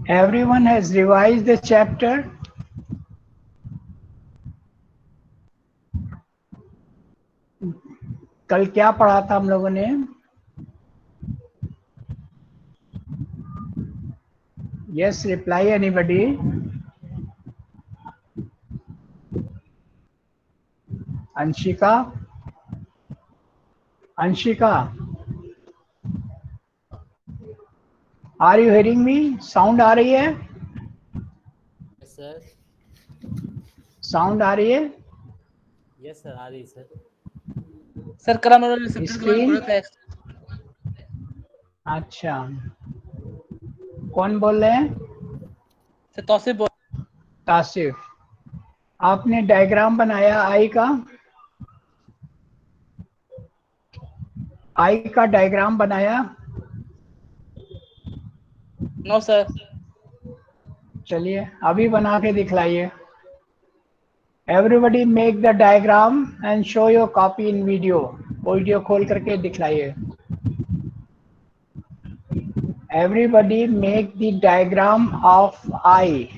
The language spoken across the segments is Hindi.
Everyone has revised the chapter. कल क्या पढ़ा था हम लोगों ने? Yes, reply anybody. Anshika, Anshika, are you hearing me? Sound आ रही है? सर साउंड आ रही है? यस सर, आ रही सर। सर कल हम लोगों ने स्क्रीन? अच्छा, कौन बोल रहे हैं? सर तौसीफ बोल। तासिफ, आपने डायग्राम बनाया आई का? आई का डायग्राम बनाया? No sir. चलिए अभी बना के दिखलाइए। Everybody make the diagram and show your copy in video. Video खोल करके दिखलाइए। Everybody make the diagram of eye.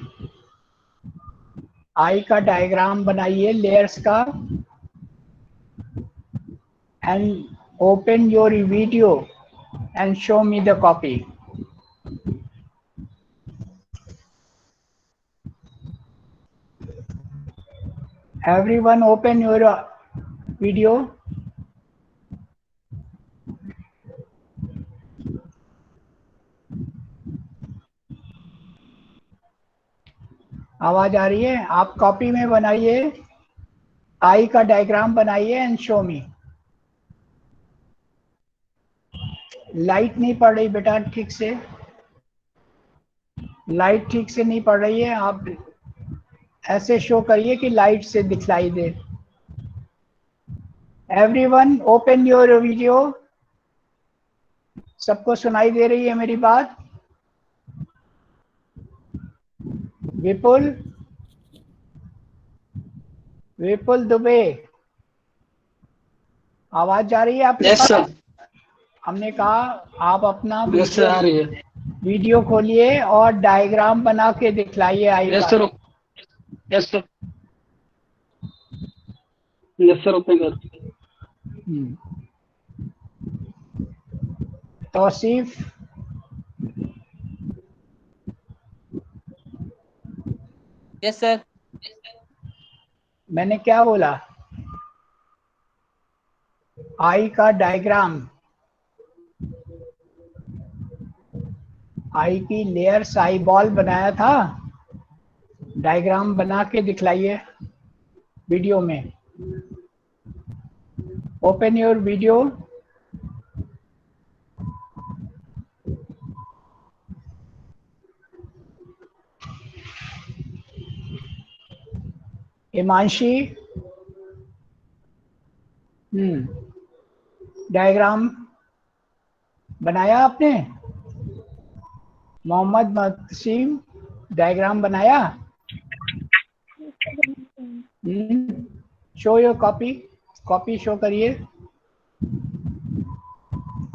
Eye का डायग्राम बनाइए लेयर्स का and open your video and show me the copy. Everyone open your video. आवाज आ रही है? आप कॉपी में बनाइए, आई का डायग्राम बनाइए एंड शो मी। लाइट नहीं पड़ रही बेटा ठीक से, लाइट ठीक से नहीं पड़ रही है। आप ऐसे शो करिए कि लाइट से दिखलाई दे। Everyone open your video. सबको सुनाई दे रही है मेरी बात? विपुल, विपुल दुबे, आवाज जा रही है आपके पास? सर। हमने कहा आप अपना यस सर, आ रही है। वीडियो खोलिए और डायग्राम बना के दिखलाइए आई यस का। Sir, yes sir, yes sir, open कर। Tauseef, yes sir. मैंने क्या बोला? आई का डायग्राम, आई की लेयर्स, आई बॉल बनाया था, डायग्राम बना के दिखलाइए वीडियो में। Open your video. Himanshi, diagram बनाया आपने? मोहम्मद मसीम, डायग्राम बनाया? Show your copy, copy show करिए,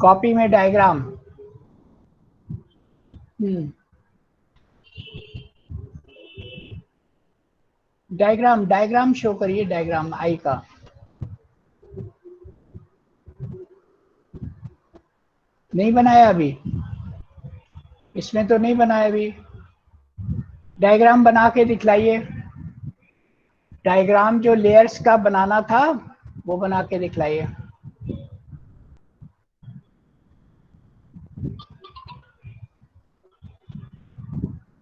कॉपी में डायग्राम। डायग्राम, डायग्राम शो करिए, डायग्राम आई का। नहीं बनाया अभी? इसमें तो नहीं बनाया अभी। डायग्राम बना के दिखलाइए। डायग्राम जो लेयर्स का बनाना था वो बना के दिखलाइए।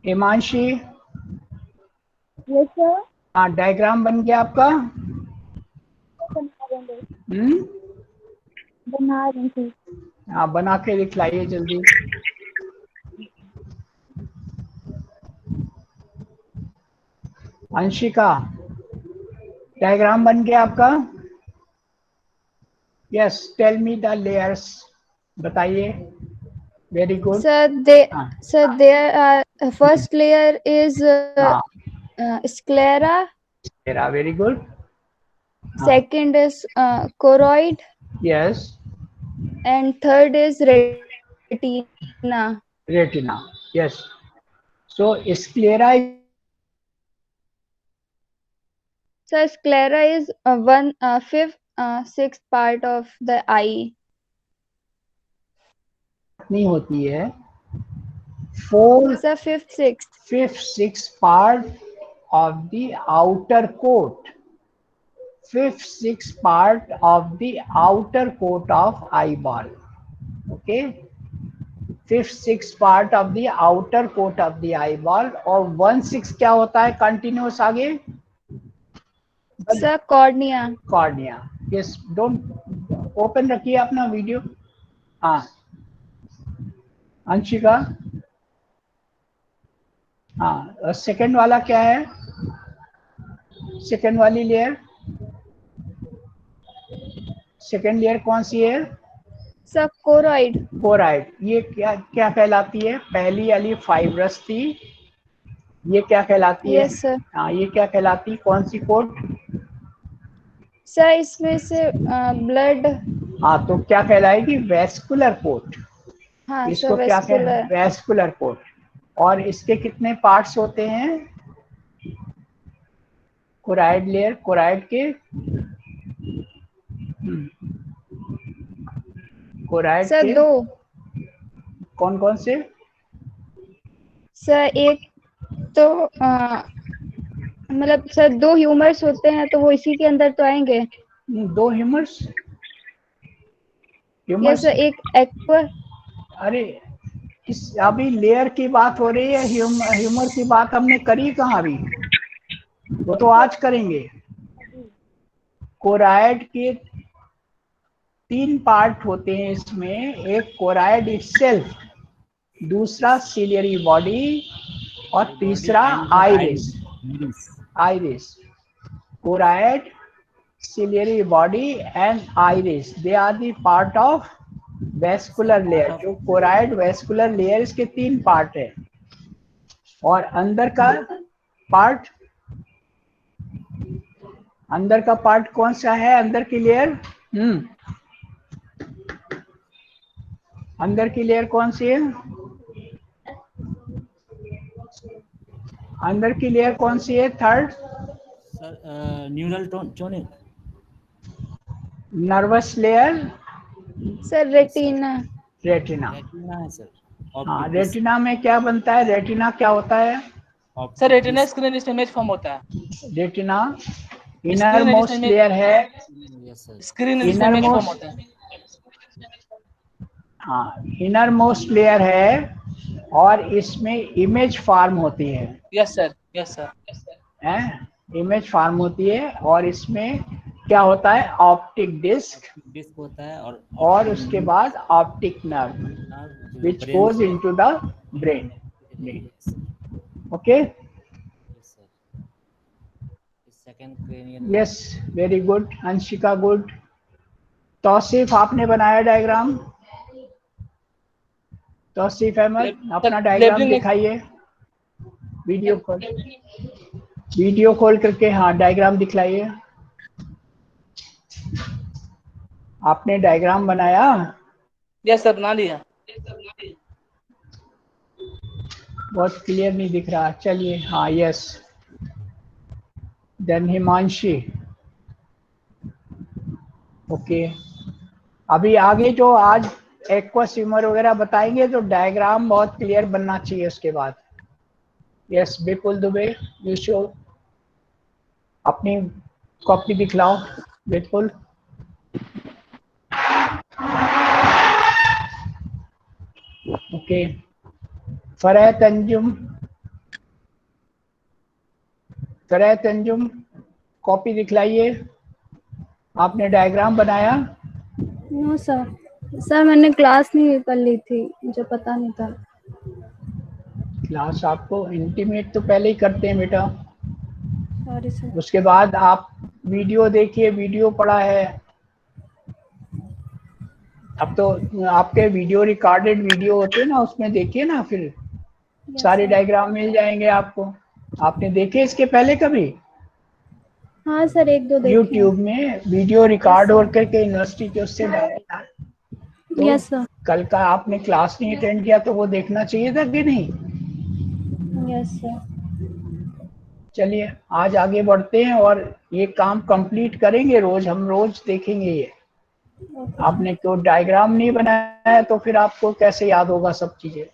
Himanshi, yes sir. हाँ डायग्राम बन गया आपका? बना रही थी। हाँ बना के दिखलाइए जल्दी। अंशिका, डायग्राम बन गया आपका? Yes, tell me the layers, बताइए। Very good. Sir, there are first layer is sclera. Very good. Second is choroid. Yes. And third is retina. Retina. Yes. So sclera Sir, sclera is fifth, sixth part of the eye. नहीं होती है, 4 Sir, fifth, sixth. 5th 6th part of the outer coat. 5th 6th part of the outer coat of eyeball. Okay, 5th 6th part of the outer coat of the eyeball. और 1/6 क्या होता है कंटिन्यूस आगे? Sir, cornea. Cornea. Yes, don't open रखिए अपना वीडियो. हाँ अंशिका. हाँ, सेकंड वाला क्या है? सेकंड वाली लेयर, सेकंड लेयर कौन सी है? Sir, choroid. कोराइड. ये क्या क्या कहलाती है? पहली वाली फाइब्रस थी, ये क्या कहलाती है? Yes, sir. हाँ, ये क्या कहलाती? कौन सी कोट? सर इसमें से ब्लड. हाँ, तो क्या कहलाएगी? Vascular coat. हाँ इसको सर, क्या कहते हैं? Vascular coat. और इसके कितने पार्ट्स होते हैं? कोराइड लेयर, कोराइड के कोराइड सर के 2. कौन कौन से? सर एक तो मतलब सर 2 ह्यूमर्स होते हैं, तो वो इसी के अंदर तो आएंगे. 2 ह्यूमर्स. यस सर, एक एक्वा. अरे अभी लेयर की बात हो रही है, ह्यूमर की बात हमने करी कहाँ अभी? वो तो आज करेंगे. कोराइड के 3 पार्ट होते हैं इसमें. एक कोराइड इटसेल्फ, दूसरा सिलियरी बॉडी, और तीसरा iris. Iris, choroid, ciliary body and iris, they are the part of vascular layer. जो कोराइड वेस्कुलर लेयर, इसके 3 पार्ट है. और अंदर का पार्ट, अंदर का पार्ट कौन सा है? अंदर की लेयर, अंदर की लेयर कौन सी है? अंदर की लेयर कौन सी है? Third sir neural tonic. Nervous layer. Sir retina. Retina. Retina है सर. हाँ, रेटिना में क्या बनता है? रेटिना क्या होता है? Sir retina screen image form होता है. रेटिना इनर मोस्ट लेयर है. स्क्रीन इमेज फॉर्म होता है. हाँ, इनर मोस्ट लेयर है और इसमें इमेज फार्म होती है. Yes sir, yes sir. हैं, इमेज फार्म होती है. और इसमें क्या होता है? ऑप्टिक डिस्क होता है, और उसके बाद optic nerve which goes into the brain. Okay, yes, very good Anshika, good. Tauseef, आपने बनाया डायग्राम? तौसीफ अहमद, अपना डायग्राम दिखाइए. वीडियो खोल करके, हाँ, डायग्राम दिखलाइए. आपने डायग्राम बनाया? यस सर, बना लिया. बहुत क्लियर नहीं दिख रहा. चलिए, हाँ, यस. देन हिमांशी. ओके, अभी आगे जो आज एक्वस ह्यूमर वगैरह बताएंगे तो डायग्राम बहुत क्लियर बनना चाहिए उसके बाद. Yes, Vipul Dubey, you show. अपनी कॉपी दिखलाओ विपुल. ओके, फरहत अंजुम. फरहत अंजुम, कॉपी दिखलाइए. आपने डायग्राम बनाया? No sir. सर मैंने क्लास नहीं कर ली थी, मुझे पता नहीं था. क्लास आपको इंटीमेट तो पहले ही करते हैं बेटा. Sorry sir. उसके बाद आप वीडियो देखिए, वीडियो पड़ा है. अब तो आपके वीडियो रिकॉर्डेड वीडियो होते हैं ना, उसमें देखिए ना, फिर सारे डायग्राम मिल जाएंगे आपको. आपने देखे इसके पहले कभी? हाँ सर, 1-2 देखे. यूट्यूब में वीडियो रिकॉर्ड हो करके यूनिवर्सिटी के उससे डाला. तो यस सर. कल का आपने क्लास नहीं अटेंड किया तो वो देखना चाहिए था कि नहीं? Yes, sir. चलिए आज आगे बढ़ते हैं और ये काम कंप्लीट करेंगे, रोज हम रोज देखेंगे ये। Okay. आपने तो डायग्राम नहीं बनाया है तो फिर आपको कैसे याद होगा सब चीजें।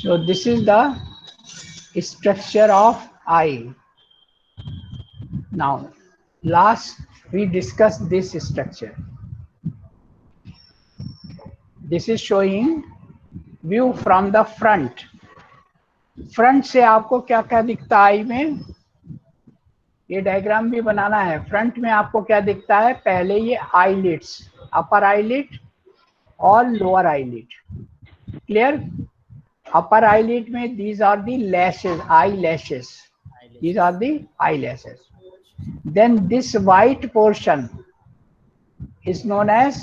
So this is the structure of eye. Now, last we discussed this structure. This is showing view from the front. Front से आपको क्या क्या दिखता है आई में, ये डायग्राम भी बनाना है। फ्रंट में आपको क्या दिखता है, पहले ये आईलिड्स, अपर आईलिड और lower eyelid. Clear? Upper eyelid में these are the lashes, eyelashes. These are the eyelashes. Then this white portion is known as,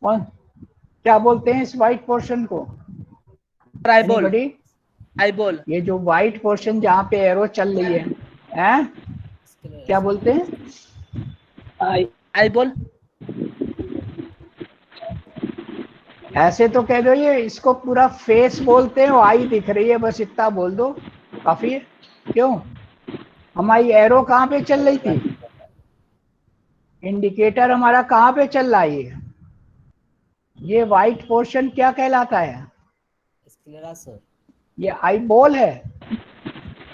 क्या बोलते हैं इस white portion को? आईबॉल। Anybody? आईबॉल। ये जो white portion जहाँ पे एरो चल रही है, हैं? क्या बोलते हैं? आईबॉल। ऐसे तो कह दो, ये इसको पूरा फेस बोलते हैं, आई दिख रही है, बस इतना बोल दो काफी है। क्यों? हमारी एरो कहाँ पे चल रही थी, इंडिकेटर हमारा कहाँ पे चल रहा है, ये व्हाइट पोर्शन क्या कहलाता है? Sclera sir. ये आई बॉल है।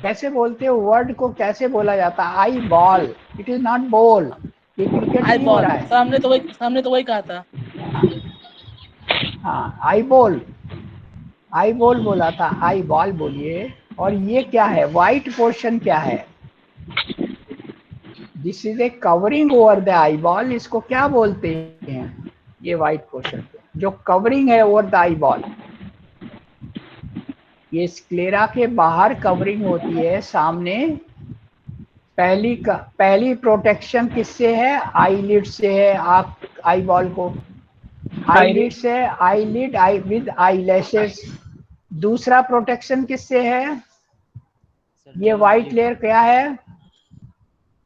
कैसे बोलते हो, वर्ड को कैसे बोला जाता है? Eye ball, it is not ball. ये क्रिकेट नहीं हो रहा है। सामने तो वही कहा था। हाँ, आई बॉल बोला था, आई बॉल बोलिए। और ये क्या है, व्हाइट पोर्शन क्या है? This is a covering over the eye ball. इसको क्या बोलते हैं, ये व्हाइट पोर्शन जो कवरिंग है ओवर द आई बॉल। ये स्क्लेरा के बाहर कवरिंग होती है, सामने पहली प्रोटेक्शन किससे है, आईलिड से है। आप आई बॉल को आईलिड से, आईलिड आई विद आईलैशेस। दूसरा प्रोटेक्शन किससे है, ये व्हाइट लेयर क्या है?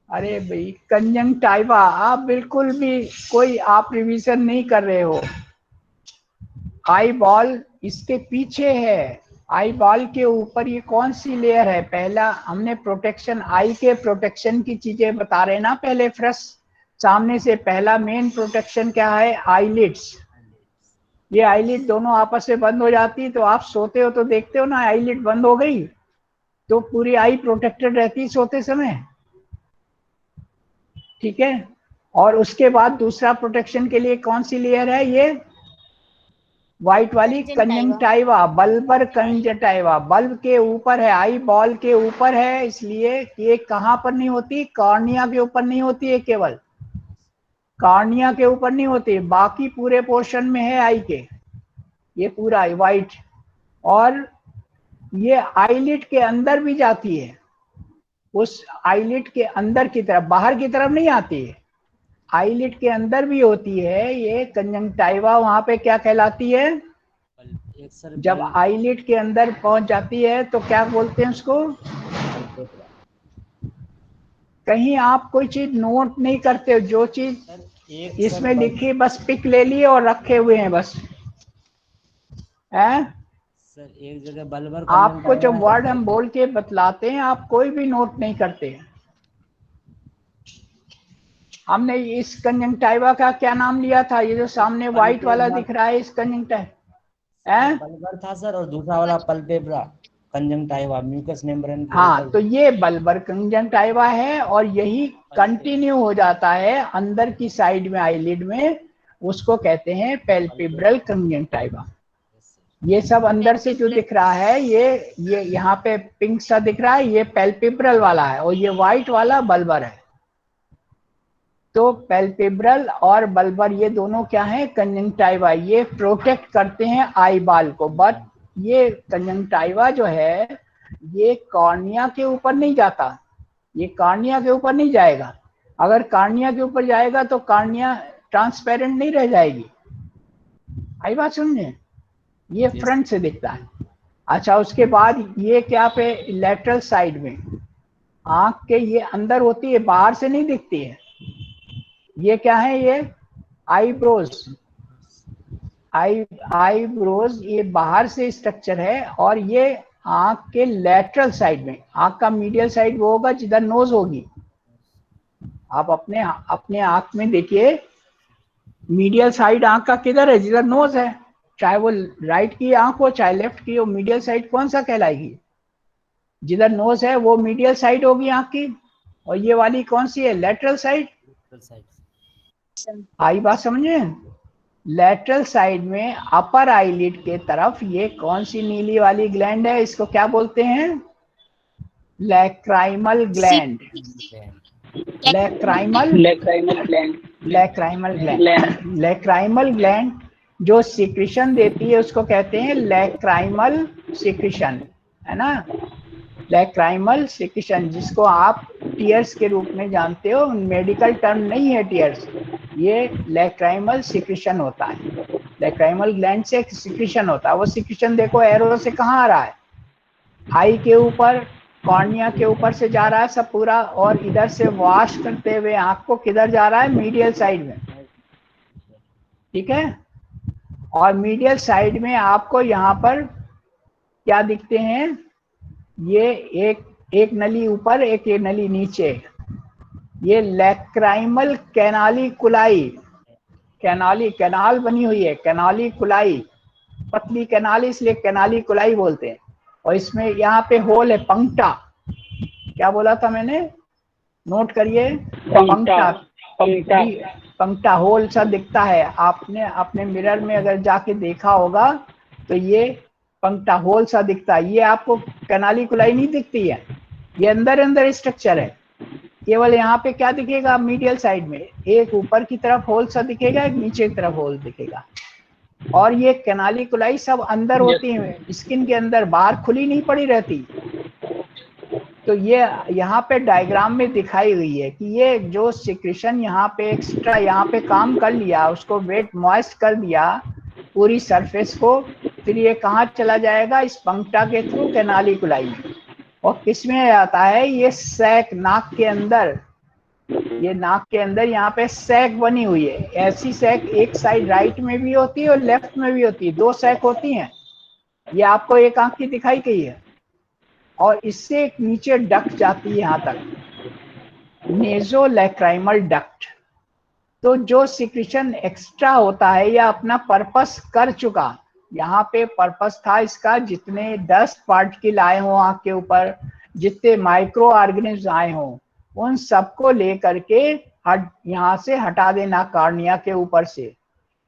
अरे भाई कंजंक्टिवा। आप बिल्कुल भी कोई आप रिवीजन नहीं कर रहे हो। आई बॉल इसके पीछे है, आई बॉल के ऊपर ये कौन सी लेयर है? पहला हमने प्रोटेक्शन, आई के प्रोटेक्शन की चीजें बता रहे ना पहले फ्रेश सामने से। पहला मेन प्रोटेक्शन क्या है, आईलिड्स। ये आईलिड दोनों आपस में बंद हो जाती है, तो आप सोते हो तो देखते हो ना, आईलिड बंद हो गई तो पूरी आई प्रोटेक्टेड रहती है सोते समय, ठीक है। और उसके बाद दूसरा प्रोटेक्शन के लिए कौन सी लेयर है, ये व्हाइट वाली, कंजंक्टिवा, बल्बर कंजंक्टिवा। बल्ब के ऊपर है, आई बॉल के ऊपर है, इसलिए ये कहां पर नहीं होती, कॉर्निया के ऊपर नहीं होती है, केवल कॉर्निया के ऊपर नहीं होती, बाकी पूरे पोर्शन में है आई के, ये पूरा व्हाइट। और ये आईलिड के अंदर भी जाती है, उस आईलिड के अंदर की तरफ, बाहर की तरफ नहीं आती है, आईलिड के अंदर भी होती है ये कंजंक्टिवा। वहां पे क्या कहलाती है, जब आईलिड के अंदर पहुंच जाती है तो क्या बोलते हैं उसको? कहीं आप कोई चीज नोट नहीं करते हो, जो चीज इसमें लिखी बस पिक ले लिए और रखे हुए हैं बस, है सर। एक जगह बल्बर आपको जो वर्ड हम बोल के बतलाते हैं, आप कोई भी नोट नहीं करते। हमने इस कंजंक्टिवा का क्या नाम लिया था, ये जो सामने व्हाइट वाला दिख रहा है, इस कंजंक्टिवा बल्बर था सर, और दूसरा वाला पल्पेब्रा कंजंक्टिवा, म्यूकस मेम्ब्रेन। हाँ, तो ये बल्बर कंजंक्टिवा है, और यही कंटिन्यू हो जाता है अंदर की साइड में आईलिड में, उसको कहते हैं पैल्पेब्रल कंजंक्टिवा। ये सब अंदर से जो दिख रहा है, ये यहाँ पे पिंक सा दिख रहा है, ये पैल्पेब्रल वाला है, और ये व्हाइट वाला बल्बर है। तो पैल्पेब्रल और बल्बर ये दोनों क्या है, कंजंक्टाइवा, ये प्रोटेक्ट करते हैं आई बाल को। बट ये कंजंक्टाइवा जो है ये कॉर्निया के ऊपर नहीं जाता, ये कॉर्निया के ऊपर नहीं जाएगा। अगर कॉर्निया के ऊपर जाएगा तो कॉर्निया ट्रांसपेरेंट नहीं रह जाएगी। आई बात समझे, ये फ्रंट से दिखता है। अच्छा, उसके बाद ये क्या पे लेटरल साइड में आंख के ये अंदर होती है, बाहर से नहीं दिखती है। ये क्या है, ये आईब्रोज, आईब्रोज ये बाहर से स्ट्रक्चर है, और ये आंख के लेटरल साइड में, आंख का मीडियल साइड वो होगा जिधर नोज होगी। आप अपने आंख में देखिए, मीडियल साइड आंख का किधर है, जिधर नोज है। चाहे वो राइट की आंख हो चाहे लेफ्ट की हो, मीडियल साइड कौन सा कहलाएगी, जिधर नोज है वो मीडियल साइड होगी आंख की। और ये वाली कौन सी है, लेटरल साइड। आई बात समझे, लेटरल साइड में अपर आईलिड के तरफ ये कौन सी नीली वाली ग्लैंड है, इसको क्या बोलते हैं, lacrimal gland. Lacrimal lacrimal gland. Lacrimal gland lacrimal gland जो सिक्रीशन देती है उसको कहते हैं लैक्राइमल सिक्रीशन, है ना। लैक्राइमल सिक्रीशन जिसको आप टीयर्स के रूप में जानते हो, मेडिकल टर्म नहीं है टीयर्स, ये लैक्राइमल सिक्रीशन होता है। लैक्राइमल ग्लैंड से सिक्रीशन होता है। वो सिक्रीशन देखो एरो से कहाँ आ रहा है, आई के ऊपर, कॉर्निया के ऊपर से जा रहा है सब पूरा, और इधर से वॉश करते हुए आंख को किधर जा रहा है, मीडियल साइड में, ठीक है। और मीडियल साइड में आपको यहाँ पर क्या दिखते हैं, ये एक नली ऊपर एक नली नीचे, ये लैक्राइमल कैनालिकुलाई, कैनाल बनी हुई है, कैनालिकुलाई, पतली कैनाल इसलिए कैनालिकुलाई बोलते हैं। और इसमें यहाँ पे होल है, पंक्टा, क्या बोला था मैंने, नोट करिए, पंक्टा होल सा दिखता है। आपने अपने मिरर में अगर जाके देखा होगा तो ये पंक्टा होल सा दिखता है, ये आपको कैनालिकुलाई नहीं दिखती है, ये अंदर स्ट्रक्चर है। केवल यहाँ पे क्या दिखेगा, मीडियल साइड में एक ऊपर की तरफ होल सा दिखेगा, एक नीचे की तरफ होल दिखेगा। और ये कैनालिकुलाई सब अंदर होती है, स्किन के अंदर, बाहर खुली नहीं पड़ी रहती। तो ये यहाँ पे डायग्राम में दिखाई हुई है कि ये जो सिक्रीशन यहाँ पे एक्स्ट्रा यहाँ पे काम कर लिया, उसको वेट मॉइस्ट कर दिया पूरी सरफेस को, फिर ये कहाँ चला जाएगा, इस पंक्टा के थ्रू कैनालिकुलाई में। और किस में आता है, ये सैक, नाक के अंदर, ये नाक के अंदर यहाँ पे सैक बनी हुई है। ऐसी सैक एक साइड राइट में भी होती है और लेफ्ट में भी होती है, दो सैक होती हैं। ये आपको एक आंख की दिखाई गई है, और इससे एक नीचे डक्ट जाती है यहाँ तक, नेजोलैक्राइमल डक्ट। तो जो सिक्रीशन एक्स्ट्रा होता है या अपना पर्पस कर चुका, यहाँ पे पर्पस था इसका, जितने डस्ट पार्टिकल आए हों आँख के ऊपर, जितने माइक्रो ऑर्गेनिज्म आए हों, उन सबको लेकर के यहाँ से हटा देना कॉर्निया के ऊपर से,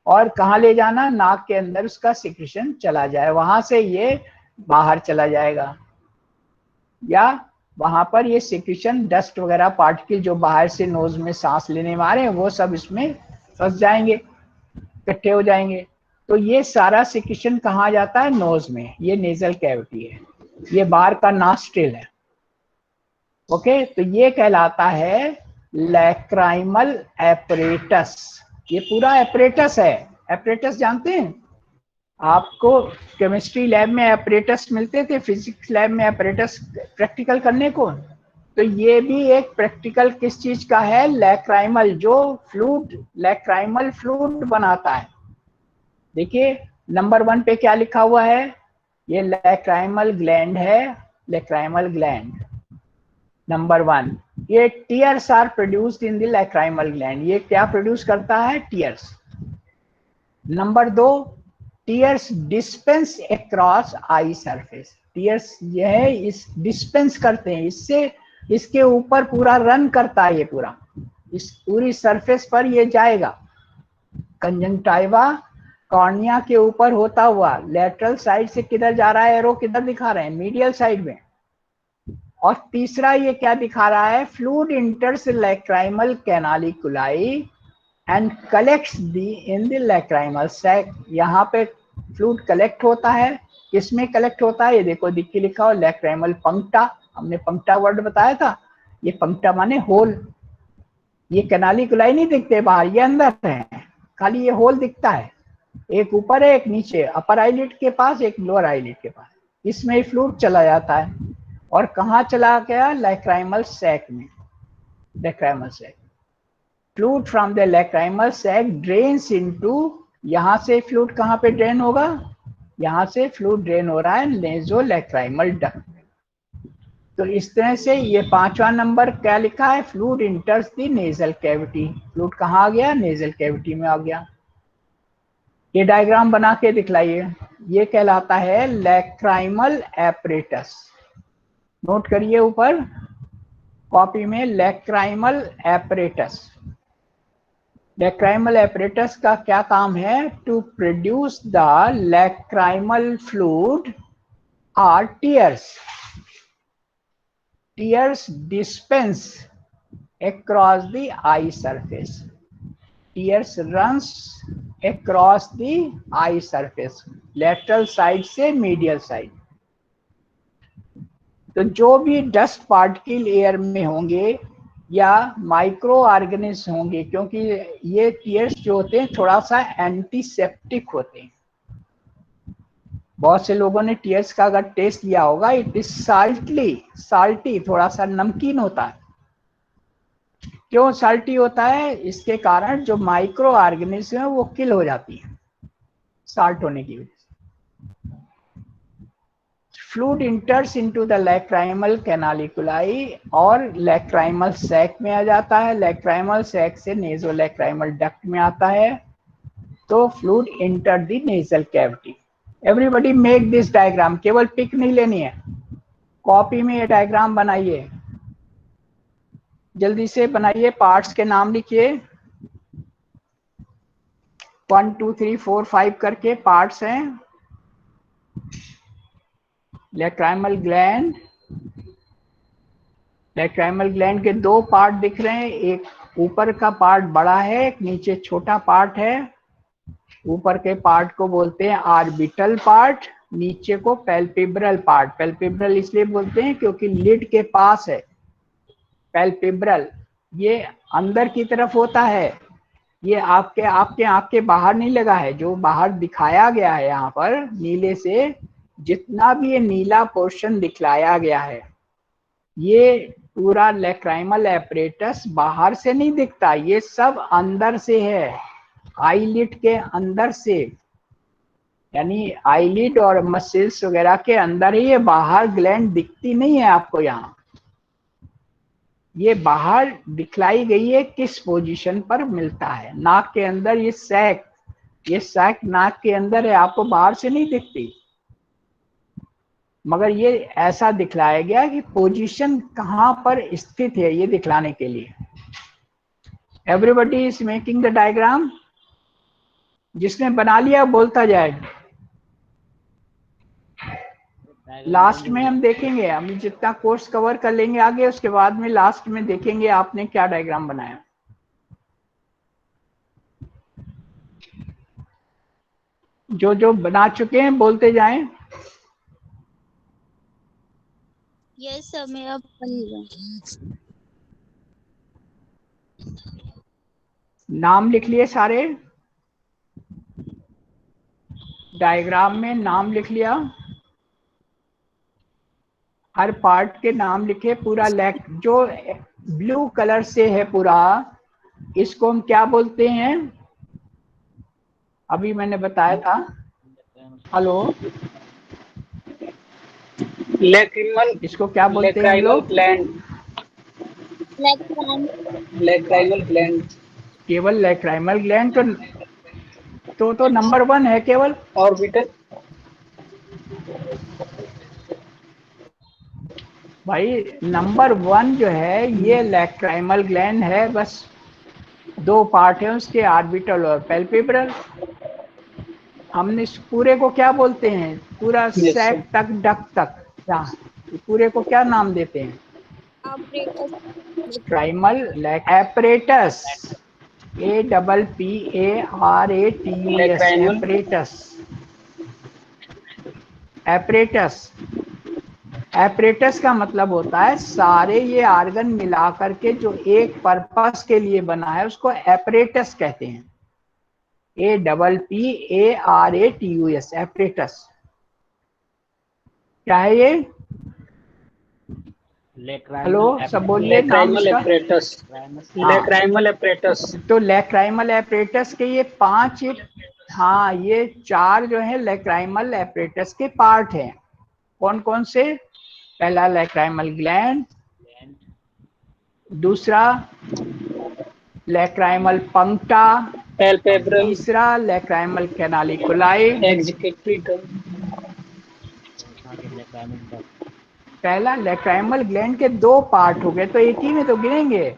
और कहाँ ले जाना, नाक के अंदर उसका सिक्रीशन चला जाए, वहां से ये बाहर चला जाएगा। या वहां पर ये सिक्रीशन डस्ट वगैरह पार्टिकल जो बाहर से नोज में सांस लेने वाले हैं वो सब इसमें फंस जाएंगे, इकट्ठे हो जाएंगे। तो ये सारा सिक्रीशन कहाँ जाता है, नोज में, ये नेजल कैविटी है, ये बाहर का नॉस्ट्रिल है। ओके, तो ये कहलाता है लैक्राइमल एपरेटस। ये पूरा एपरेटस है। एपरेटस जानते हैं, आपको केमिस्ट्री लैब में एपरेटस मिलते थे, फिजिक्स लैब में एपरेटस प्रैक्टिकल करने को। तो ये भी एक प्रैक्टिकल किस चीज का है, लैक्राइमल, जो फ्लूइड, लैक्राइमल फ्लूइड बनाता है। देखिए नंबर 1 पे क्या लिखा हुआ है, ये लैक्राइमल ग्लैंड है, लैक्राइमल ग्लैंड नंबर 1। ये tears are produced in the lacrimal gland, ये क्या प्रोड्यूस करता है, tears. Number 2, tears dispense across eye surface, tears ये है इस डिस्पेंस करते हैं, इससे इसके ऊपर पूरा रन करता है, ये पूरा इस पूरी सरफेस पर ये जाएगा। कंजंक्टाइवा कॉर्निया के ऊपर होता हुआ लेटरल साइड से किधर जा रहा है, एरो किधर दिखा रहे हैं, मीडियल साइड में, और तीसरा ये क्या दिखा रहा है, fluid enters lacrimal canaliculi and collects the in the lacrimal sac. यहाँ पे फ्लूइड कलेक्ट होता है, किसमें कलेक्ट होता है, ये देखो दिख के लिखा हो लैक्राइमल पंक्टा, हमने पंक्टा वर्ड बताया था, ये पंक्टा माने होल, ये कैनालिकुलाई नहीं दिखते बाहर, ये अंदर है, खाली ये होल दिखता है, एक ऊपर है एक नीचे, अपर आईलिड के पास एक लोअर आईलिड के पास, इसमें फ्लूइड चला जाता है और कहाँ चला गया, लैक्राइमल सैक में, lacrimal sac. Fluid from the lacrimal sac drains into, यहाँ से फ्लूइड कहाँ पे ड्रेन होगा, यहाँ से फ्लूइड ड्रेन हो रहा है नेज़ोलैक्राइमल डक्ट। तो इस तरह से ये 5वां नंबर क्या लिखा है, fluid इंटर्स the nasal cavity, fluid कहाँ आ गया, नेजल कैविटी में आ गया। ये डायग्राम बना के दिखलाइए, ये कहलाता है लैक्राइमल एपरेटस, नोट करिए ऊपर कॉपी में, लैक्राइमल एपरेटस। लैक्राइमल एपरेटस का क्या काम है, to produce the lacrimal fluid or tears, tears dispense across the eye surface, tears runs across the eye surface, lateral side से medial side। तो जो भी डस्ट पार्टिकल एयर में होंगे या माइक्रो ऑर्गेनिज्म होंगे, क्योंकि ये टीयर्स जो होते हैं थोड़ा सा एंटीसेप्टिक होते हैं, बहुत से लोगों ने टीयर्स का अगर टेस्ट लिया होगा, इट इज साल्टी, थोड़ा सा नमकीन होता है। क्यों साल्टी होता है, इसके कारण जो माइक्रो ऑर्गेनिज्म है वो किल हो जाती है साल्ट होने की वजह से। Fluid enters into the lacrimal canaliculi और लैक्राइमल सैक में आ जाता है, लैक्राइमल सैक से नेज़ोलैक्राइमल डक्ट में आता है, तो fluid enter the nasal cavity. Everybody make this diagram, केवल पिक नहीं लेनी है, कॉपी में ये डायग्राम बनाइए, जल्दी से बनाइए, पार्ट्स के नाम लिखिए, 1 2 3 4 5 करके पार्ट्स हैं। लैक्राइमल ग्लैंड, लैक्राइमल ग्लैंड के 2 पार्ट दिख रहे हैं, एक ऊपर का पार्ट बड़ा है, एक नीचे छोटा पार्ट है। ऊपर के पार्ट को बोलते हैं ऑर्बिटल पार्ट, नीचे को पैल्पेब्रल पार्ट। पैल्पेब्रल इसलिए बोलते हैं क्योंकि लिड के पास है पैल्पेब्रल, ये अंदर की तरफ होता है, ये आपके आंख के बाहर नहीं लगा है, जो बाहर दिखाया गया है यहाँ पर नीले से, जितना भी ये नीला पोर्शन दिखलाया गया है, ये पूरा लैक्राइमल एपरेटस बाहर से नहीं दिखता, ये सब अंदर से है, आईलिड के अंदर से, यानी आईलिड और मसल्स वगैरह के अंदर ही, ये बाहर ग्लैंड दिखती नहीं है आपको यहाँ, ये बाहर दिखलाई गई है किस पोजीशन पर मिलता है, नाक के अंदर ये सैक नाक के अंदर है, आपको बाहर से नहीं दिखती, मगर ये ऐसा दिखलाया गया कि पोजीशन कहाँ पर स्थित है ये दिखलाने के लिए। Everybody is making the diagram, जिसने बना लिया बोलता जाए। लास्ट में हम देखेंगे, हम जितना कोर्स कवर कर लेंगे आगे, उसके बाद में लास्ट में देखेंगे आपने क्या डायग्राम बनाया। जो जो बना चुके हैं बोलते जाएं। यस सर, मेरा बन नाम लिख लिए सारे, डायग्राम में नाम लिख लिया, हर पार्ट के नाम लिखे, पूरा जो ब्लू कलर से है पूरा, इसको हम क्या बोलते हैं, अभी मैंने बताया था, हेलो, लैक्रिमल, इसको क्या बोलते हैं हम लोग, लैक्राइमल ग्लैंड, केवल लैक्राइमल ग्लैंड तो नंबर 1 है केवल। ऑर्बिटल, भाई नंबर 1 जो है ये लैक्राइमल ग्लैंड है, बस 2 पार्ट है उसके, ऑर्बिटल और पैल्पेब्रल। हमने इस पूरे को क्या बोलते हैं, पूरा सैक तक डक तक, पूरे को क्या नाम देते हैं? apparatus, ट्राइमल apparatus, APPARATUS, lacrimal apparatus. Apparatus, apparatus का मतलब होता है सारे ये आर्गन मिला करके जो एक पर्पस के लिए बना है उसको एपरेटस कहते हैं। APPARATUS, apparatus. क्या है ये? हेलो, सब बोलिए नाम लेक्राइमल इसका। एपरेटस, हाँ, लेक्राइमल एपरेटस। तो लैक्राइमल एपरेटस के ये 5, हाँ ये 4 जो है लैक्राइमल एपरेटस के पार्ट हैं। कौन कौन से? पहला लैक्राइमल ग्लैंड, दूसरा लैक्राइमल पंक्टा, पैल्पेब्रल, तीसरा लैक्राइमल कैनालिकुलाई। Executive duct. पहला लैक्राइमल ग्लैंड के 2 पार्ट हो गए, तो एक ही में तो गिनेंगे।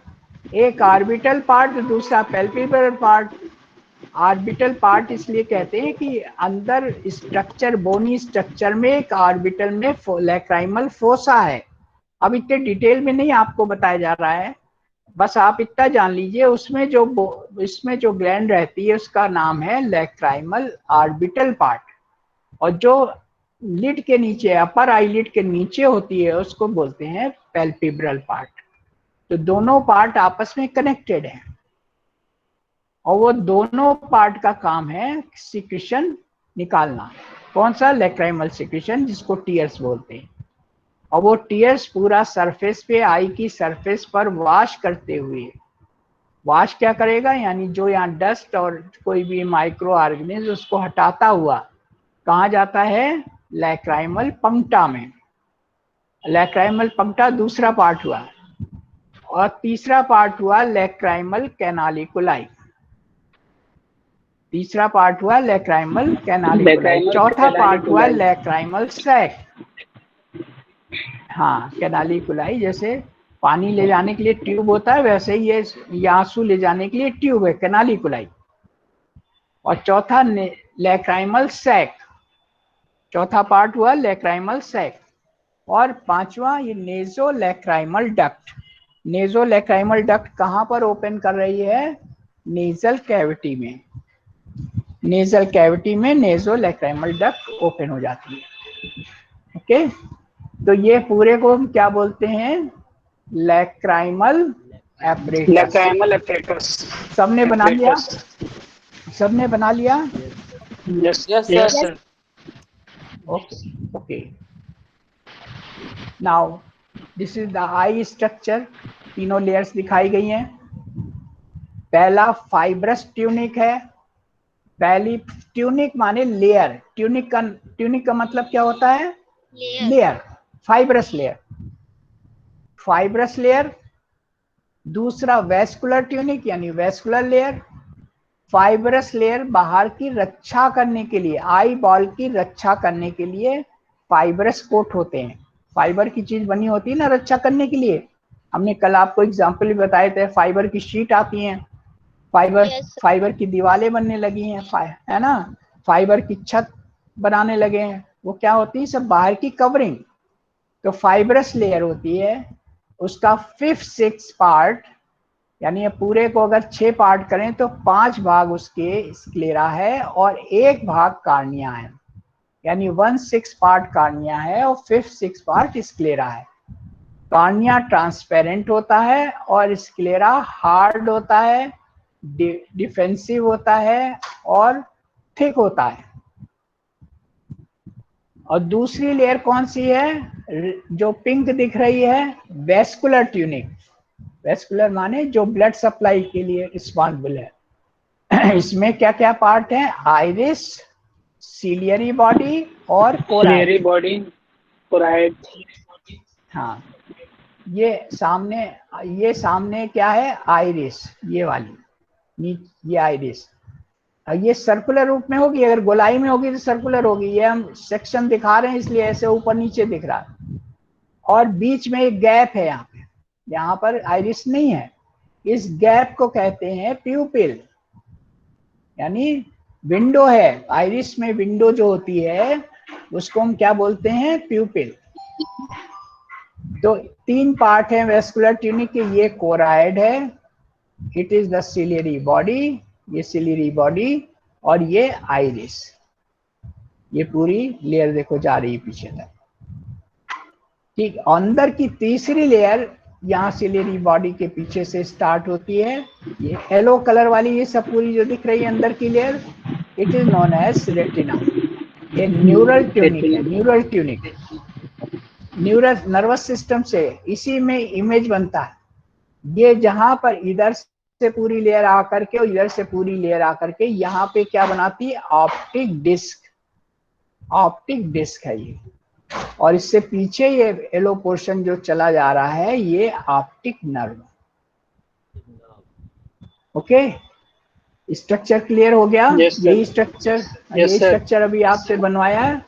एक ऑर्बिटल पार्ट, दूसरा पैल्पेब्रल पार्ट। ऑर्बिटल पार्ट इसलिए कहते हैं कि अंदर स्ट्रक्चर, बोनी स्ट्रक्चर में एक ऑर्बिटल में लैक्राइमल फोसा है। अब इतने डिटेल में नहीं आपको बताया जा रहा है, बस आप इतना जान लीजिए इसमें जो ग्लैंड रहती है उसका नाम है लैक्राइमल ऑर्बिटल पार्ट, और जो लिड के नीचे, अपर आईलिड के नीचे होती है उसको बोलते हैं पैल्पेब्रल पार्ट। तो दोनों पार्ट आपस में कनेक्टेड हैं, और वो दोनों पार्ट का काम है सिक्रीशन निकालना। कौन सा? लैक्राइमल सिक्रीशन, जिसको टीयर्स बोलते हैं। और वो टीयर्स पूरा सरफेस पे, आई की सरफेस पर वॉश करते हुए, वॉश क्या करेगा, यानी जो यहाँ डस्ट और कोई भी माइक्रो ऑर्गेनिज्म उसको हटाता हुआ कहाँ जाता है? लैक्राइमल पंक्टा में। लैक्राइमल पंक्टा दूसरा पार्ट हुआ, और तीसरा पार्ट हुआ लैक्राइमल कैनालिकुलाई। तीसरा पार्ट हुआ लैक्राइमल कैनालिकुलाई। लेक्राइमल चौथा पार्ट हुआ कैनालिकुलाई। Lacrimal sac. हाँ, कैनालिकुलाई जैसे पानी ले जाने के लिए ट्यूब होता है, वैसे ही ये आंसू ले जाने के लिए ट्यूब है, कैनालिकुलाई। और चौथा लैक्राइमल सैक, चौथा पार्ट हुआ लैक्राइमल सैक। और पांचवा ये नेजो लैक्राइमल डक्ट। नेजो लैक्राइमल डक्ट कहाँ पर ओपन कर रही है? नेजल कैविटी में। नेजल कैविटी में नेजो लैक्राइमल डक्ट ओपन हो जाती है। ओके, तो ये पूरे को हम क्या बोलते हैं? Lacrimal apparatus. Lacrimal apparatus. सबने बना लिया? सबने बना लिया? Yes Yes, yes sir. Sir. Okay okay, now this is the I structure. तीनों लेयर्स दिखाई गई हैं। पहला फाइब्रस ट्यूनिक है। पहली ट्यूनिक माने लेयर, ट्यूनिक का मतलब क्या होता है? layer, layer, fibrous layer, fibrous layer. दूसरा वेस्कुलर ट्यूनिक यानी वेस्कुलर लेयर। फाइब्रस लेयर बाहर की रक्षा करने के लिए, आई बॉल की रक्षा करने के लिए फाइब्रस कोट होते हैं। फाइबर की चीज बनी होती है ना रक्षा करने के लिए। हमने कल आपको एग्जाम्पल भी बताए थे, फाइबर की शीट आती हैं, फाइबर yes, sir. फाइबर की दीवारें बनने लगी हैं, है ना, फाइबर की छत बनाने लगे हैं। वो क्या होती है? सब बाहर की कवरिंग। तो फाइब्रस लेयर होती है, उसका 5th 6th पार्ट, यानी ये पूरे को अगर 6 पार्ट करें तो 5 भाग उसके स्क्लेरा है और 1 भाग कार्निया है, यानी 1/6 पार्ट कार्निया है और 5th 6 पार्ट स्क्लेरा है। कार्निया ट्रांसपेरेंट होता है और स्क्लेरा हार्ड होता है, डिफेंसिव होता है और थिक होता है। और दूसरी लेयर कौन सी है जो पिंक दिख रही है? Vascular tunic. वेस्कुलर माने जो ब्लड सप्लाई के लिए रिस्पॉन्सिबल है। इसमें क्या क्या पार्ट है? आइरिस, सीलियरी बॉडी और कोराइड। Body, choroid. हाँ, ये सामने क्या है? आइरिस, ये वाली, ये आइरिस। ये सर्कुलर रूप में होगी, अगर गोलाई में होगी तो सर्कुलर होगी। ये हम सेक्शन दिखा रहे हैं इसलिए ऐसे ऊपर नीचे दिख रहा है। और बीच में एक गैप है, यहाँ पर आइरिस नहीं है। इस गैप को कहते हैं प्यूपिल, यानी विंडो है। आइरिस में विंडो जो होती है उसको हम क्या बोलते हैं? प्यूपिल। तो 3 पार्ट है वेस्कुलर ट्यूनिक के, ये कोराइड है, it is the ciliary body, ये सिलियरी बॉडी, और ये आइरिस। ये पूरी लेयर देखो जा रही है पीछे तक, ठीक। अंदर की तीसरी लेयर यहाँ सिलियरी बॉडी के पीछे से स्टार्ट होती है, ये येलो कलर वाली ये सब पूरी जो दिख रही है अंदर की layer, it is known as retina. ये न्यूरल ट्यूनिक है, neural tunic, neural nervous system से इसी में इमेज बनता है। ये जहां पर इधर से पूरी लेयर आकर के और इधर से पूरी लेयर आकर के यहाँ पे क्या बनाती है, ऑप्टिक डिस्क, ऑप्टिक डिस्क है ये। और इससे पीछे ये येलो पोर्शन जो चला जा रहा है ये optic nerve. Okay, structure clear हो गया? Yes, sir. यही स्ट्रक्चर, Yes, यही sir. स्ट्रक्चर अभी आपसे बनवाया है।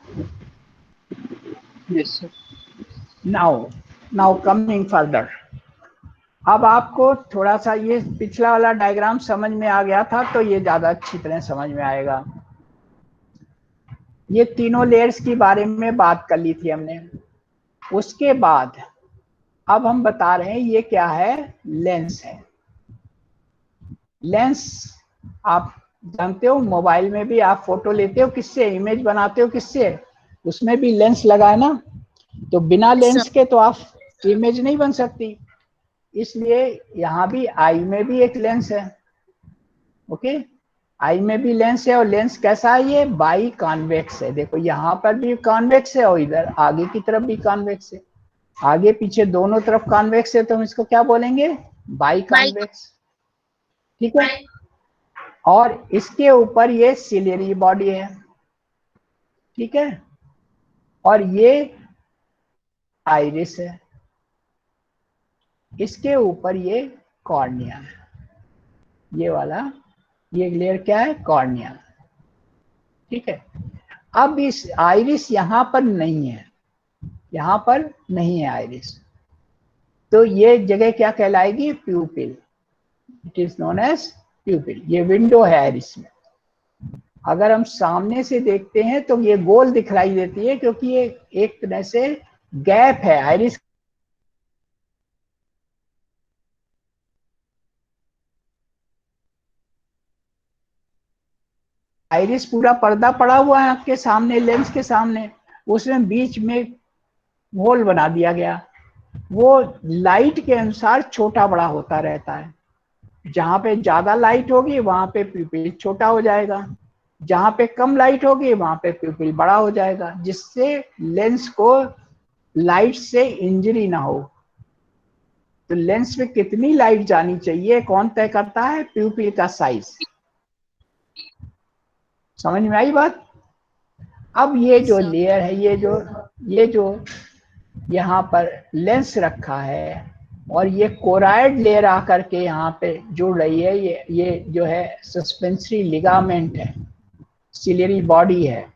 Yes, sir. Now coming further, अब आपको थोड़ा सा ये पिछला वाला डायग्राम समझ में आ गया था तो ये ज्यादा अच्छी तरह समझ में आएगा। ये तीनों लेयर्स के बारे में बात कर ली थी हमने। उसके बाद अब हम बता रहे हैं ये क्या है, लेंस है। लेंस आप जानते हो, मोबाइल में भी आप फोटो लेते हो किससे, इमेज बनाते हो किससे, उसमें भी लेंस लगा है ना। तो बिना लेंस के तो आप इमेज नहीं बन सकती, इसलिए यहाँ भी आई में भी एक लेंस है। ओके, आई में भी लेंस है, और लेंस कैसा है, ये बाई कॉन्वेक्स है। देखो यहाँ पर भी कॉन्वेक्स है और इधर आगे की तरफ भी कॉन्वेक्स है, आगे पीछे दोनों तरफ कॉन्वेक्स है, तो हम इसको क्या बोलेंगे, बाई कॉन्वेक्स, ठीक है। और इसके ऊपर ये सिलियरी बॉडी है, ठीक है, और ये आइरिस है, इसके ऊपर ये कॉर्निया है, ये वाला, ये लेयर क्या है, कॉर्निया, ठीक है। अब इस आइरिस यहाँ पर नहीं है, यहाँ पर नहीं है आइरिस, तो ये जगह क्या कहलाएगी, pupil, it is known as pupil. ये विंडो है आइरिस में। अगर हम सामने से देखते हैं तो ये गोल दिखलाई देती है, क्योंकि ये एक तरह से गैप है आइरिस, आइरिस पूरा पर्दा पड़ा हुआ है आपके सामने, लेंस के सामने, उसमें बीच में होल बना दिया गया, वो लाइट के अनुसार छोटा बड़ा होता रहता है। जहां पे ज्यादा लाइट होगी वहां पे प्यूपिल छोटा हो जाएगा, जहां पे कम लाइट होगी वहां पे प्यूपिल बड़ा हो जाएगा, जिससे लेंस को लाइट से इंजरी ना हो। तो लेंस में कितनी लाइट जानी चाहिए कौन तय करता है, प्यूपिल का साइज। समझ में आई बात? अब ये जो लेयर है, ये जो यहाँ पर लेंस रखा है और ये कोराइड लेयर आकर के यहाँ पे जुड़ रही है, ये जो है सस्पेंसरी लिगामेंट है, सिलियरी बॉडी है।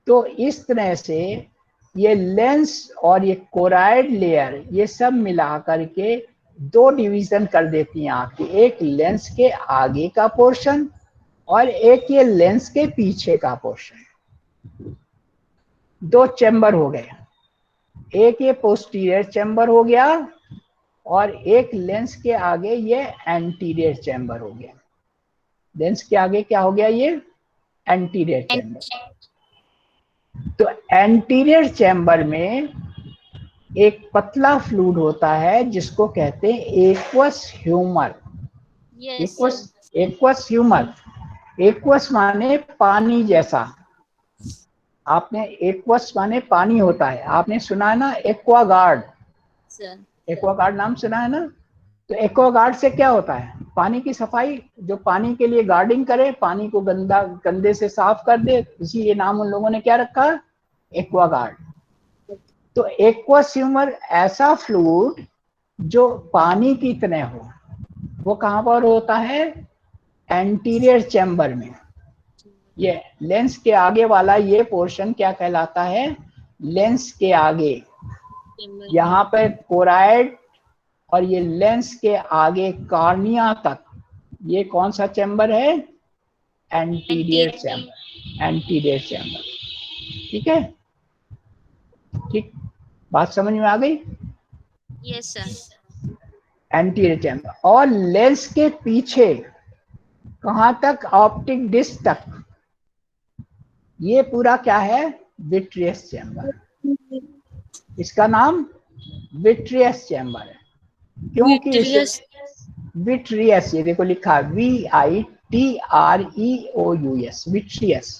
तो इस तरह से ये लेंस और ये कोराइड लेयर ये सब मिला करके दो डिवीजन कर देती हैं आपकी, एक लेंस के आगे का पोर्शन और एक ये लेंस के पीछे का पोर्शन। दो चैम्बर हो गए, एक ये पोस्टीरियर चैम्बर हो गया और एक लेंस के आगे ये एंटीरियर चैम्बर हो गया। लेंस के आगे क्या हो गया, ये एंटीरियर चैम्बर। तो एंटीरियर चैम्बर में एक पतला फ्लूइड होता है जिसको कहते हैं aqueous humour. Aqueous humour, aqueous माने पानी जैसा। आपने एक्वस माने पानी होता है, आपने सुना है ना एक्वागार्ड, एक्वागार्ड नाम सुना है ना। तो एक्वागार्ड से क्या होता है, पानी की सफाई, जो पानी के लिए गार्डिंग करे, पानी को गंदे से साफ कर दे, इसीलिए नाम उन लोगों ने क्या रखा, एक्वागार्ड। तो एक्वस ह्यूमर ऐसा फ्लूइड जो पानी की तरह हो, वो कहाँ पर होता है, एंटीरियर चैम्बर में। ये लेंस के आगे वाला ये पोर्शन क्या कहलाता है, लेंस के आगे, यहाँ पे कोराइड और ये लेंस के आगे कॉर्निया तक, ये कौन सा चैम्बर है, एंटीरियर चैम्बर, एंटीरियर चैम्बर, ठीक है। ठीक, बात समझ में आ गई? Yes, sir. Anterior chamber. और लेंस के पीछे कहां तक? ऑप्टिक डिस्क तक। ये पूरा क्या है? Vitreous chamber. इसका नाम विट्रियस चैम्बर है, क्योंकि इसे Vitreous. विट्रियस, ये देखो लिखा VITREOUS, विट्रियस,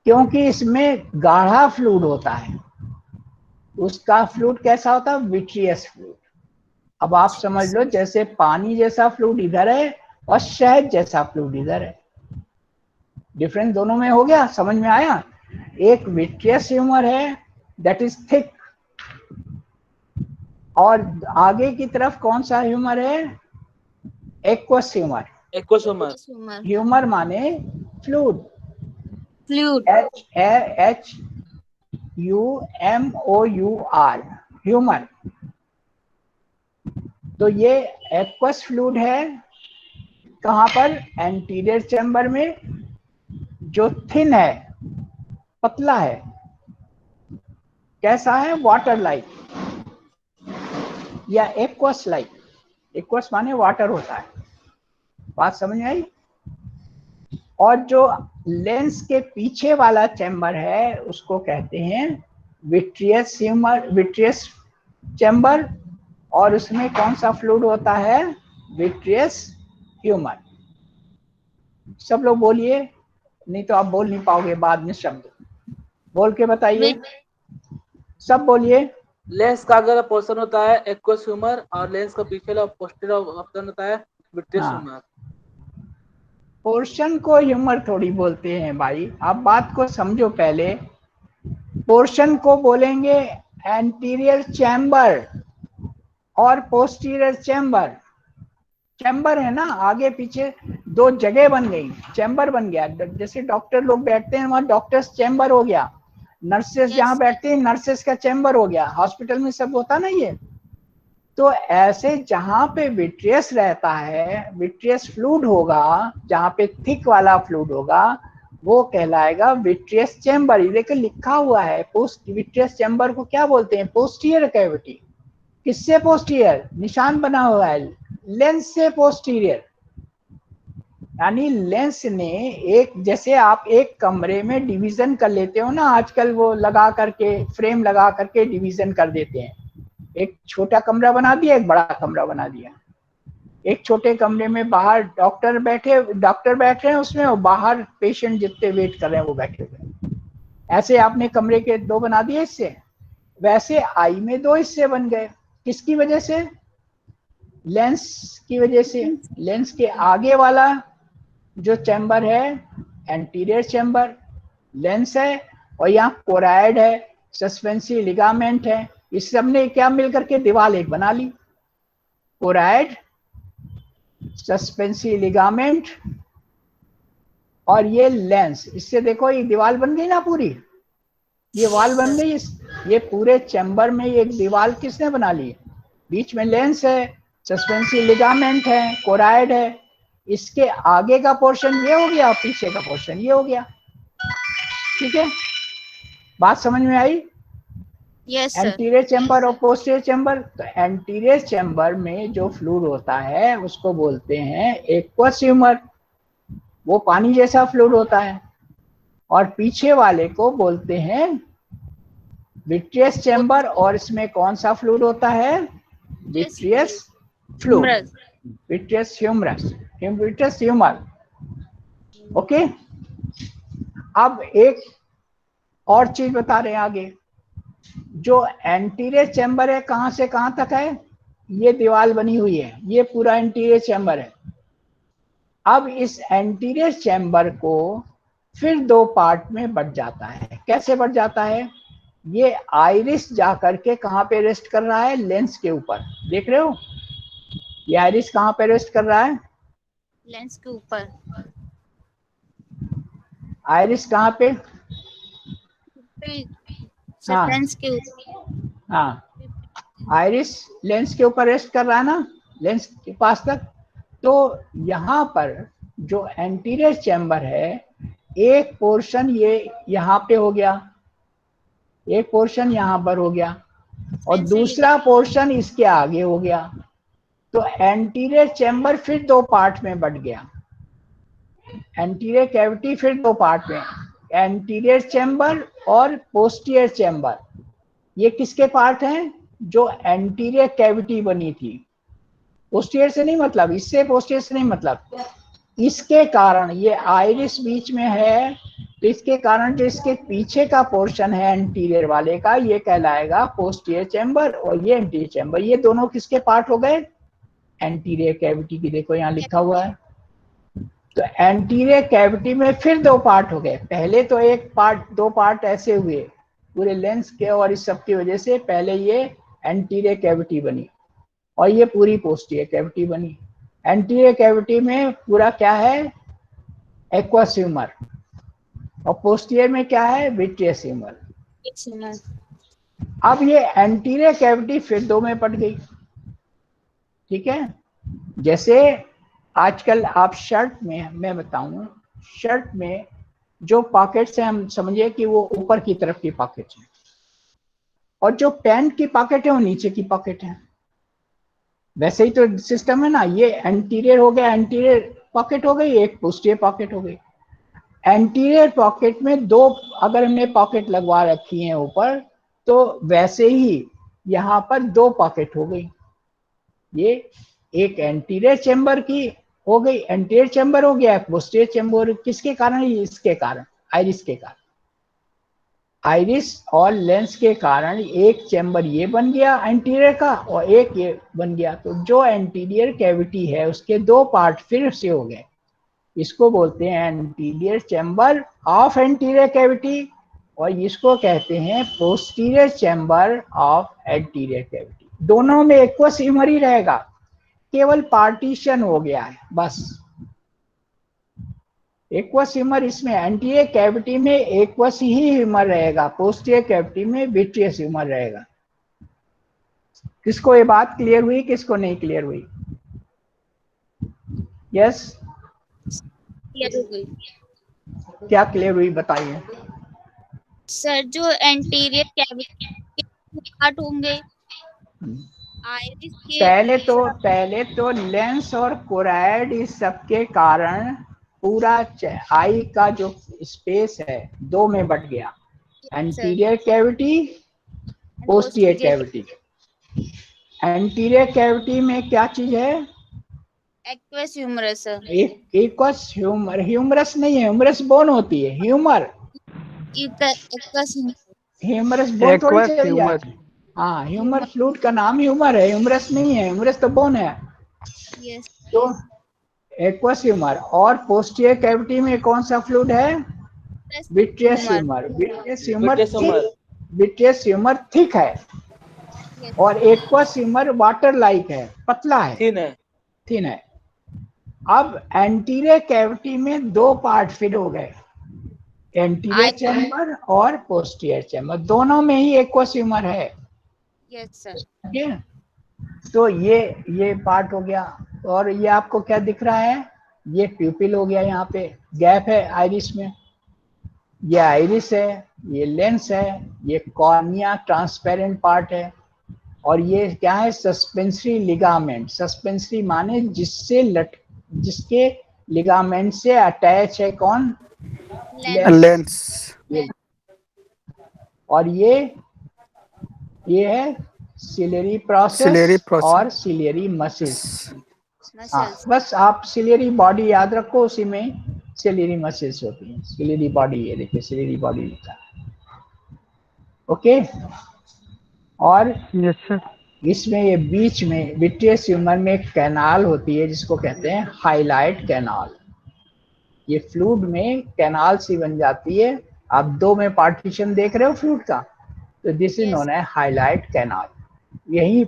क्योंकि इसमें गाढ़ा फ्लूइड होता है। उसका फ्लूइड कैसा होता है? Vitreous fluid. अब आप समझ लो जैसे पानी जैसा फ्लूइड इधर है और शहद जैसा फ्लूइड इधर है। डिफरेंस दोनों में हो गया, समझ में आया? एक विट्रियस ह्यूमर है दैट इज थिक, और आगे की तरफ कौन सा ह्यूमर है? Aqueous humour. Aqueous humour. Humor. Humour माने फ्लूइड, Fluid. HUMOUR, humour. तो ये एक्वस फ्लूइड है कहां पर? एंटीरियर चैम्बर में, जो थिन है, पतला है। कैसा है? वाटर लाइक या एक्वस लाइक। एक्वस माने वाटर होता है। बात समझ में आई? और जो लेंस के पीछे वाला चैम्बर है उसको कहते हैं विट्रियस ह्यूमर, विट्रियस चैम्बर। और उसमें कौन सा फ्लूइड होता है? Vitreous humour. सब लोग बोलिए, नहीं तो आप बोल नहीं पाओगे बाद में शब्द। बोल के बताइए, सब बोलिए। लेंस का अगर पोर्शन होता है एक्वस ह्यूमर और लेंस का पीछे वाला पोस्टीरियर ऑप्शन होता है विट्रियस हाँ, ह्यूमर। पोर्शन को ह्यूमर थोड़ी बोलते हैं भाई, आप बात को समझो पहले। पोर्शन को बोलेंगे एंटीरियर चैम्बर और पोस्टीरियर चैम्बर। चैम्बर है ना, आगे पीछे दो जगह बन गई, चैम्बर बन गया। जैसे डॉक्टर लोग बैठते हैं वहां डॉक्टर्स चैम्बर हो गया, नर्सेस Yes. जहां बैठते हैं नर्सेस का चैम्बर हो गया। हॉस्पिटल में सब होता ना ये। तो ऐसे जहां पे विट्रियस रहता है, विट्रियस फ्लूइड होगा, जहां पे थिक वाला फ्लूइड होगा, वो कहलाएगा विट्रियस चैम्बर। ये देखो लिखा हुआ है, पोस्ट विट्रियस चैम्बर को क्या बोलते हैं? Posterior cavity. किससे पोस्टीरियर? निशान बना हुआ है, लेंस से पोस्टीरियर। यानी लेंस ने एक, जैसे आप एक कमरे में डिवीजन कर लेते हो ना, आजकल वो लगा करके, फ्रेम लगा करके डिवीजन कर देते हैं। एक छोटा कमरा बना दिया, एक बड़ा कमरा बना दिया। एक छोटे कमरे में बाहर डॉक्टर बैठे हैं उसमें, और बाहर पेशेंट जितने वेट कर रहे हैं वो बैठे हुए हैं। ऐसे आपने कमरे के दो बना दिए हिस्से। वैसे आई में दो हिस्से बन गए, किसकी वजह से? लेंस की वजह से। लेंस के आगे वाला जो चैम्बर है एंटीरियर चैम्बर, लेंस है, और यहाँ कोराइड है, सस्पेंसी लिगामेंट है। इस सब ने क्या मिलकर के दीवार एक बना ली, कोराइड, सस्पेंसी लिगामेंट और ये लेंस। इससे देखो ये दीवार बन गई ना पूरी, ये वाल बन गई। ये पूरे चैम्बर में एक दीवार किसने बना ली? बीच में लेंस है, सस्पेंसी लिगामेंट है, कोराइड है। इसके आगे का पोर्शन ये हो गया, पीछे का पोर्शन ये हो गया। ठीक है, बात समझ में आई? Yes, sir. एंटीरियर चैम्बर और पोस्टीरियर चैम्बर। तो एंटीरियर चैम्बर में जो फ्लूइड होता है उसको बोलते हैं एक्वस ह्यूमर, वो पानी जैसा फ्लूइड होता है। और पीछे वाले को बोलते हैं विट्रियस चैम्बर, और इसमें कौन सा फ्लूइड होता है? Vitreous fluid, Humorous. Vitreous humorous, vitreous humour. Okay, अब एक और चीज बता रहे हैं आगे। जो एंटीरियर चैम्बर है कहां से कहां तक है? ये दीवार बनी हुई है, ये पूरा एंटीरियर चैम्बर है। अब इस एंटीरियर चैम्बर को फिर दो पार्ट में बढ़ जाता है। कैसे बढ़ जाता है? ये आइरिस जाकर के कहां पे रेस्ट कर रहा है? लेंस के ऊपर। देख रहे हो ये आइरिस कहां पे रेस्ट कर रहा है? लेंस के ऊपर। आइरिस कहां पे? सर हाँ लेंस के ऊपर। हाँ, आइरिस लेंस के ऊपर रेस्ट कर रहा है ना, लेंस के पास तक। तो यहाँ पर जो एंटीरियर चैम्बर है, एक पोर्शन ये यहाँ पे हो गया, एक पोर्शन यहाँ पर हो गया, और दूसरा पोर्शन इसके आगे हो गया। तो एंटीरियर चैम्बर फिर दो पार्ट में बट गया। एंटीरियर कैविटी फिर दो पार्ट में, एंटीरियर चैम्बर और पोस्टीरियर चैम्बर। ये किसके पार्ट हैं? जो एंटीरियर कैविटी बनी थी। पोस्टीरियर से नहीं मतलब, इससे पोस्टीरियर से नहीं मतलब, इसके कारण ये आइरिस बीच में है, तो इसके कारण जो इसके पीछे का पोर्शन है एंटीरियर वाले का, ये कहलाएगा पोस्टीरियर चैम्बर, और ये एंटीरियर चैम्बर। ये दोनों किसके पार्ट हो गए? एंटीरियर कैविटी की। देखो यहाँ लिखा हुआ है। तो एंटीरियर कैविटी में फिर दो पार्ट हो गए। पहले तो एक पार्ट, दो पार्ट ऐसे हुए पूरे लेंस के और इस सब की वजह से। पहले ये एंटीरियर कैविटी बनी और ये पूरी पोस्टीरियर कैविटी बनी। एंटीरियर कैविटी में पूरा क्या है? एक्वस ह्यूमर, और पोस्टीरियर में क्या है? Vitreous humour. अब ये एंटीरियर कैविटी फिर दो में पट गई। ठीक है, जैसे आजकल आप शर्ट में, मैं बताऊं, शर्ट में जो पॉकेट्स हैं, हम समझिए कि वो ऊपर की तरफ की पॉकेट्स हैं, और जो पैंट की पॉकेट है वो नीचे की पॉकेट है। वैसे ही तो सिस्टम है ना। ये एंटीरियर हो गया, एंटीरियर पॉकेट हो गई, एक पोस्टीरियर पॉकेट हो गई। एंटीरियर पॉकेट में दो अगर हमने पॉकेट लगवा रखी है ऊपर, तो वैसे ही यहाँ पर दो पॉकेट हो गई। ये एक एंटीरियर चैम्बर की हो गई, एंटीरियर चैम्बर हो गया, पोस्टीरियर चैम्बर। किसके कारण? इसके कारण, आइरिस के कारण। आइरिस और लेंस के कारण एक चैम्बर ये बन गया एंटीरियर का, और एक ये बन गया। तो जो एंटीरियर कैविटी है उसके दो पार्ट फिर से हो गए। इसको बोलते हैं anterior chamber of anterior cavity, और इसको कहते हैं posterior chamber of anterior cavity. दोनों में एक्वस ह्यूमर ही रहेगा, केवल पार्टीशन हो गया है बस। एक्वस ह्यूमर इसमें, एंटीरियर कैविटी में एक्वस ही ह्यूमर रहेगा, पोस्टीरियर कैविटी में विट्रियस ह्यूमर रहेगा। किसको ये बात क्लियर हुई, किसको नहीं क्लियर हुई? यस, क्लियर हो गई क्या क्लियर हुई बताइए। सर। जो एंटीरियर कैविटी के पार्ट होंगे आइरिस के, पहले तो लेंस और कोराइड इस सब के कारण पूरा आई का जो स्पेस है दो में बट गया। Anterior cavity, posterior cavity. Anterior cavity में क्या चीज है? Aqueous humorous sir. Aqueous humour, humorous नहीं है, ह्यूमरस बोन होती है, ह्यूमर। एक्वस ह्यूमरस बोन थोड़ी चली जाती है। हाँ, ह्यूमर फ्लूइड का नाम ह्यूमर है, ह्यूमरस नहीं है। ह्यूमरस तो बोन है। यस। तो एक्वस ह्यूमर। और पोस्टीरियर कैविटी में कौन सा फ्लूइड है? Vitreous humour. Vitreous humour thick है, और एक्वस ह्यूमर वाटर लाइक है, पतला है, थिन है। अब एंटीरियर कैविटी में दो पार्ट फिर हो गए, एंटीरियर चैम्बर और पोस्टीरियर चैम्बर। दोनों में ही एक्वस ह्यूमर है। Yes sir. ठीक है, तो ये पार्ट हो गया। और ये आपको क्या दिख रहा है? ये प्यूपिल हो गया, यहाँ पे गैप है आइरिस में। ये आइरिस है, ये लेंस है, ये कॉर्निया ट्रांसपेरेंट पार्ट है, और ये क्या है? Suspensory ligament. सस्पेंसरी माने जिसके लिगामेंट से अटैच है कौन? लेंस। और ये है सिलेरी प्रोसेस और सिलेरी मसल्स। हाँ, बस आप सिलेरी बॉडी याद रखो, उसी में सिलेरी मसल्स होती हैं। सिलेरी बॉडी, ये देखिए सिलेरी बॉडी लिखा है। ओके, और यस सर। इसमें ये बीच में विट्रियस ह्यूमर में एक कैनाल होती है जिसको कहते हैं हाइलाइट कैनाल। ये फ्लूइड में कैनाल सी बन जाती है। आप दो में पार्टीशन देख रहे हो फ्लूइड का, तो दिस इज नोन है हाइलाइट कैनाल। यही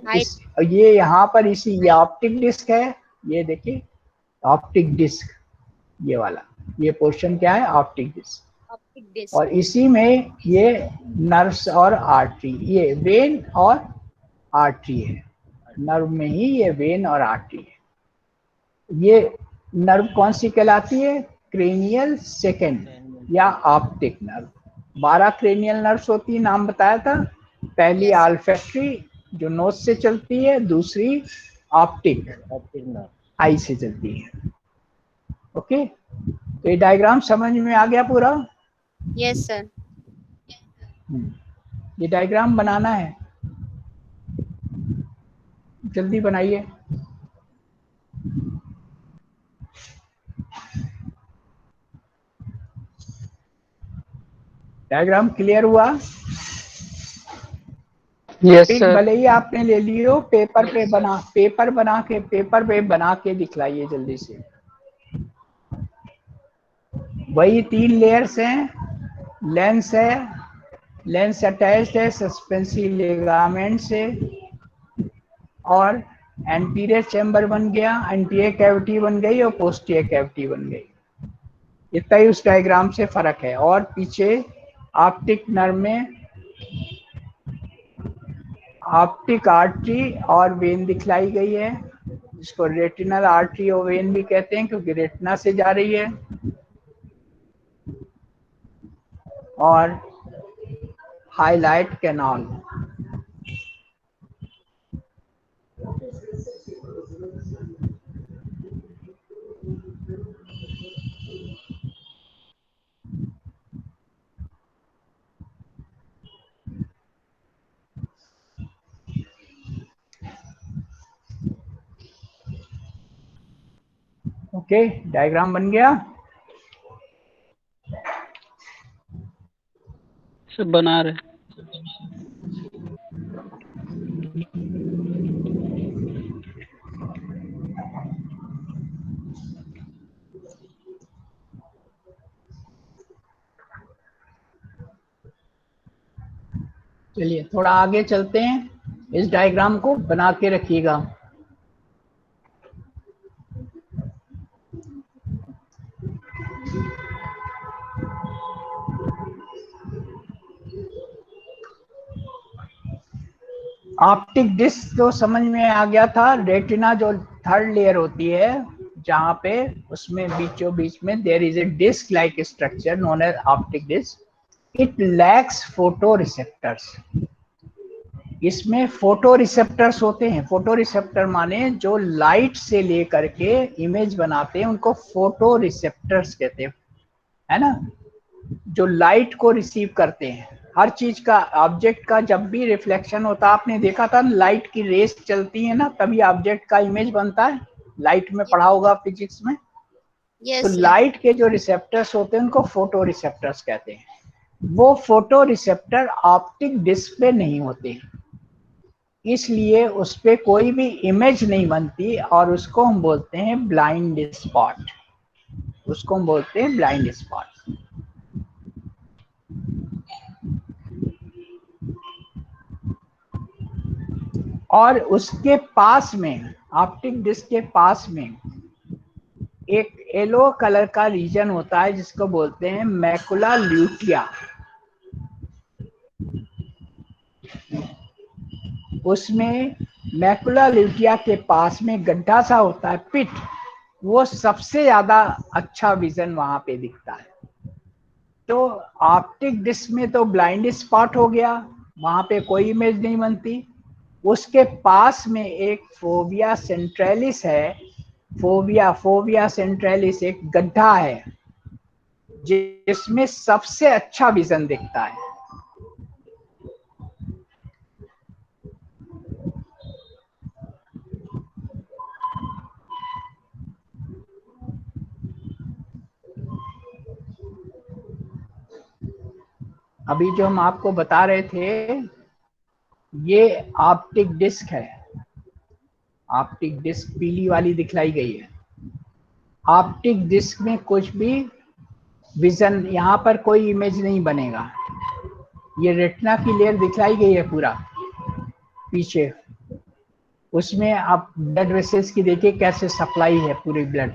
ये यहाँ पर ये ऑप्टिक डिस्क है, ये देखिए ऑप्टिक डिस्क, ये वाला, ये पोर्शन क्या है? Optic disc. और इसी में ये नर्व्स और आर्टरी, ये वेन और आर्टरी है। नर्व में ही ये वेन और आर्टरी है। ये नर्व कौन सी कहलाती है? क्रेनियल सेकेंड या ऑप्टिक नर्व। 12 क्रेनियल नर्व्स होती है, नाम बताया था। पहली Yes. ऑल्फैक्टरी जो नोज से चलती है, दूसरी ऑप्टिक आई से चलती है। ओके, तो ये डायग्राम समझ में आ गया पूरा? Yes, sir. ये डायग्राम बनाना है, जल्दी बनाइए। डायग्राम क्लियर हुआ? Yes pick sir. भले ही आपने ले लियो, पेपर पे बना के दिखलाइए जल्दी से। वही 3 लेयर्स हैं, लेंस है, लेंस अटैच्ड है सस्पेंसिव लिगामेंट से, और एंटीरियर चैम्बर बन गया, एंटीरियर कैविटी बन गई और पोस्टीरियर कैविटी बन गई। इतना ही उस डायग्राम से फर्क है। और पीछे ऑप्टिक नर्व में ऑप्टिक आर्टरी और वेन दिखलाई गई है, जिसको रेटिनल आर्टरी और वेन भी कहते हैं क्योंकि रेटिना से जा रही है। और हाईलाइट कैनाल, ओके, डायग्राम बन गया। सब बना रहे। चलिए थोड़ा आगे चलते हैं, इस डायग्राम को बना के रखिएगा। ऑप्टिक डिस्क तो समझ में आ गया था। रेटिना जो थर्ड लेयर होती है, जहां पे उसमें बीचों बीच में there is a disc like structure known as optic disc. It lacks photoreceptors. इसमें फोटो रिसेप्टर्स होते हैं। फोटो रिसेप्टर माने जो लाइट से लेकर के इमेज बनाते हैं, उनको फोटो रिसेप्टर्स कहते हैं, है ना, जो लाइट को रिसीव करते हैं। हर चीज का, ऑब्जेक्ट का जब भी रिफ्लेक्शन होता है, आपने देखा था लाइट की रेस चलती है ना, तभी ऑब्जेक्ट का इमेज बनता है। लाइट में पढ़ा होगा फिजिक्स में। तो Yes, sir. लाइट के जो रिसेप्टर्स होते हैं उनको फोटो रिसेप्टर्स कहते हैं। वो फोटो रिसेप्टर ऑप्टिक डिस्क पे नहीं होते, इसलिए उस पे कोई भी इमेज नहीं बनती, और उसको हम बोलते हैं ब्लाइंड स्पॉट। उसको हम बोलते हैं ब्लाइंड स्पॉट। और उसके पास में, ऑप्टिक डिस्क के पास में एक येलो कलर का रीजन होता है जिसको बोलते हैं मैकुला ल्यूटिया। उसमें मैकुला ल्यूटिया के पास में गड्ढा सा होता है, पिट, वो सबसे ज्यादा अच्छा विजन वहां पे दिखता है। तो ऑप्टिक डिस्क में तो ब्लाइंड स्पॉट हो गया, वहां पे कोई इमेज नहीं बनती। उसके पास में एक फोविया सेंट्रैलिस है, फोविया सेंट्रैलिस एक गड्ढा है जिसमें सबसे अच्छा विजन दिखता है। अभी जो हम आपको बता रहे थे, ये ऑप्टिक डिस्क है। ऑप्टिक डिस्क पीली वाली दिखलाई गई है। ऑप्टिक डिस्क में कुछ भी विजन, यहाँ पर कोई इमेज नहीं बनेगा। ये रेटिना की लेयर दिखलाई गई है पूरा पीछे, उसमें आप ब्लड वेसल्स की देखिए कैसे सप्लाई है पूरी ब्लड।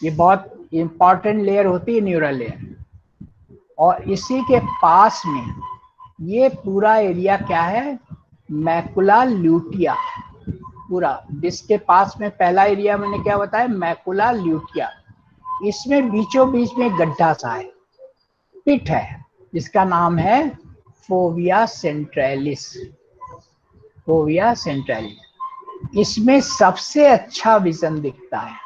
ये बहुत इंपॉर्टेंट लेयर होती है, न्यूरल लेयर। और इसी के पास में ये पूरा एरिया क्या है, मैकुला ल्यूटिया। पूरा डिस्क के पास में पहला एरिया मैंने क्या बताया, मैकुला ल्यूटिया। इसमें बीचों बीच में गड्ढा सा है, पिट है, जिसका नाम है फोविया सेंट्रलिस। फोविया सेंट्रलिस, इसमें सबसे अच्छा विजन दिखता है,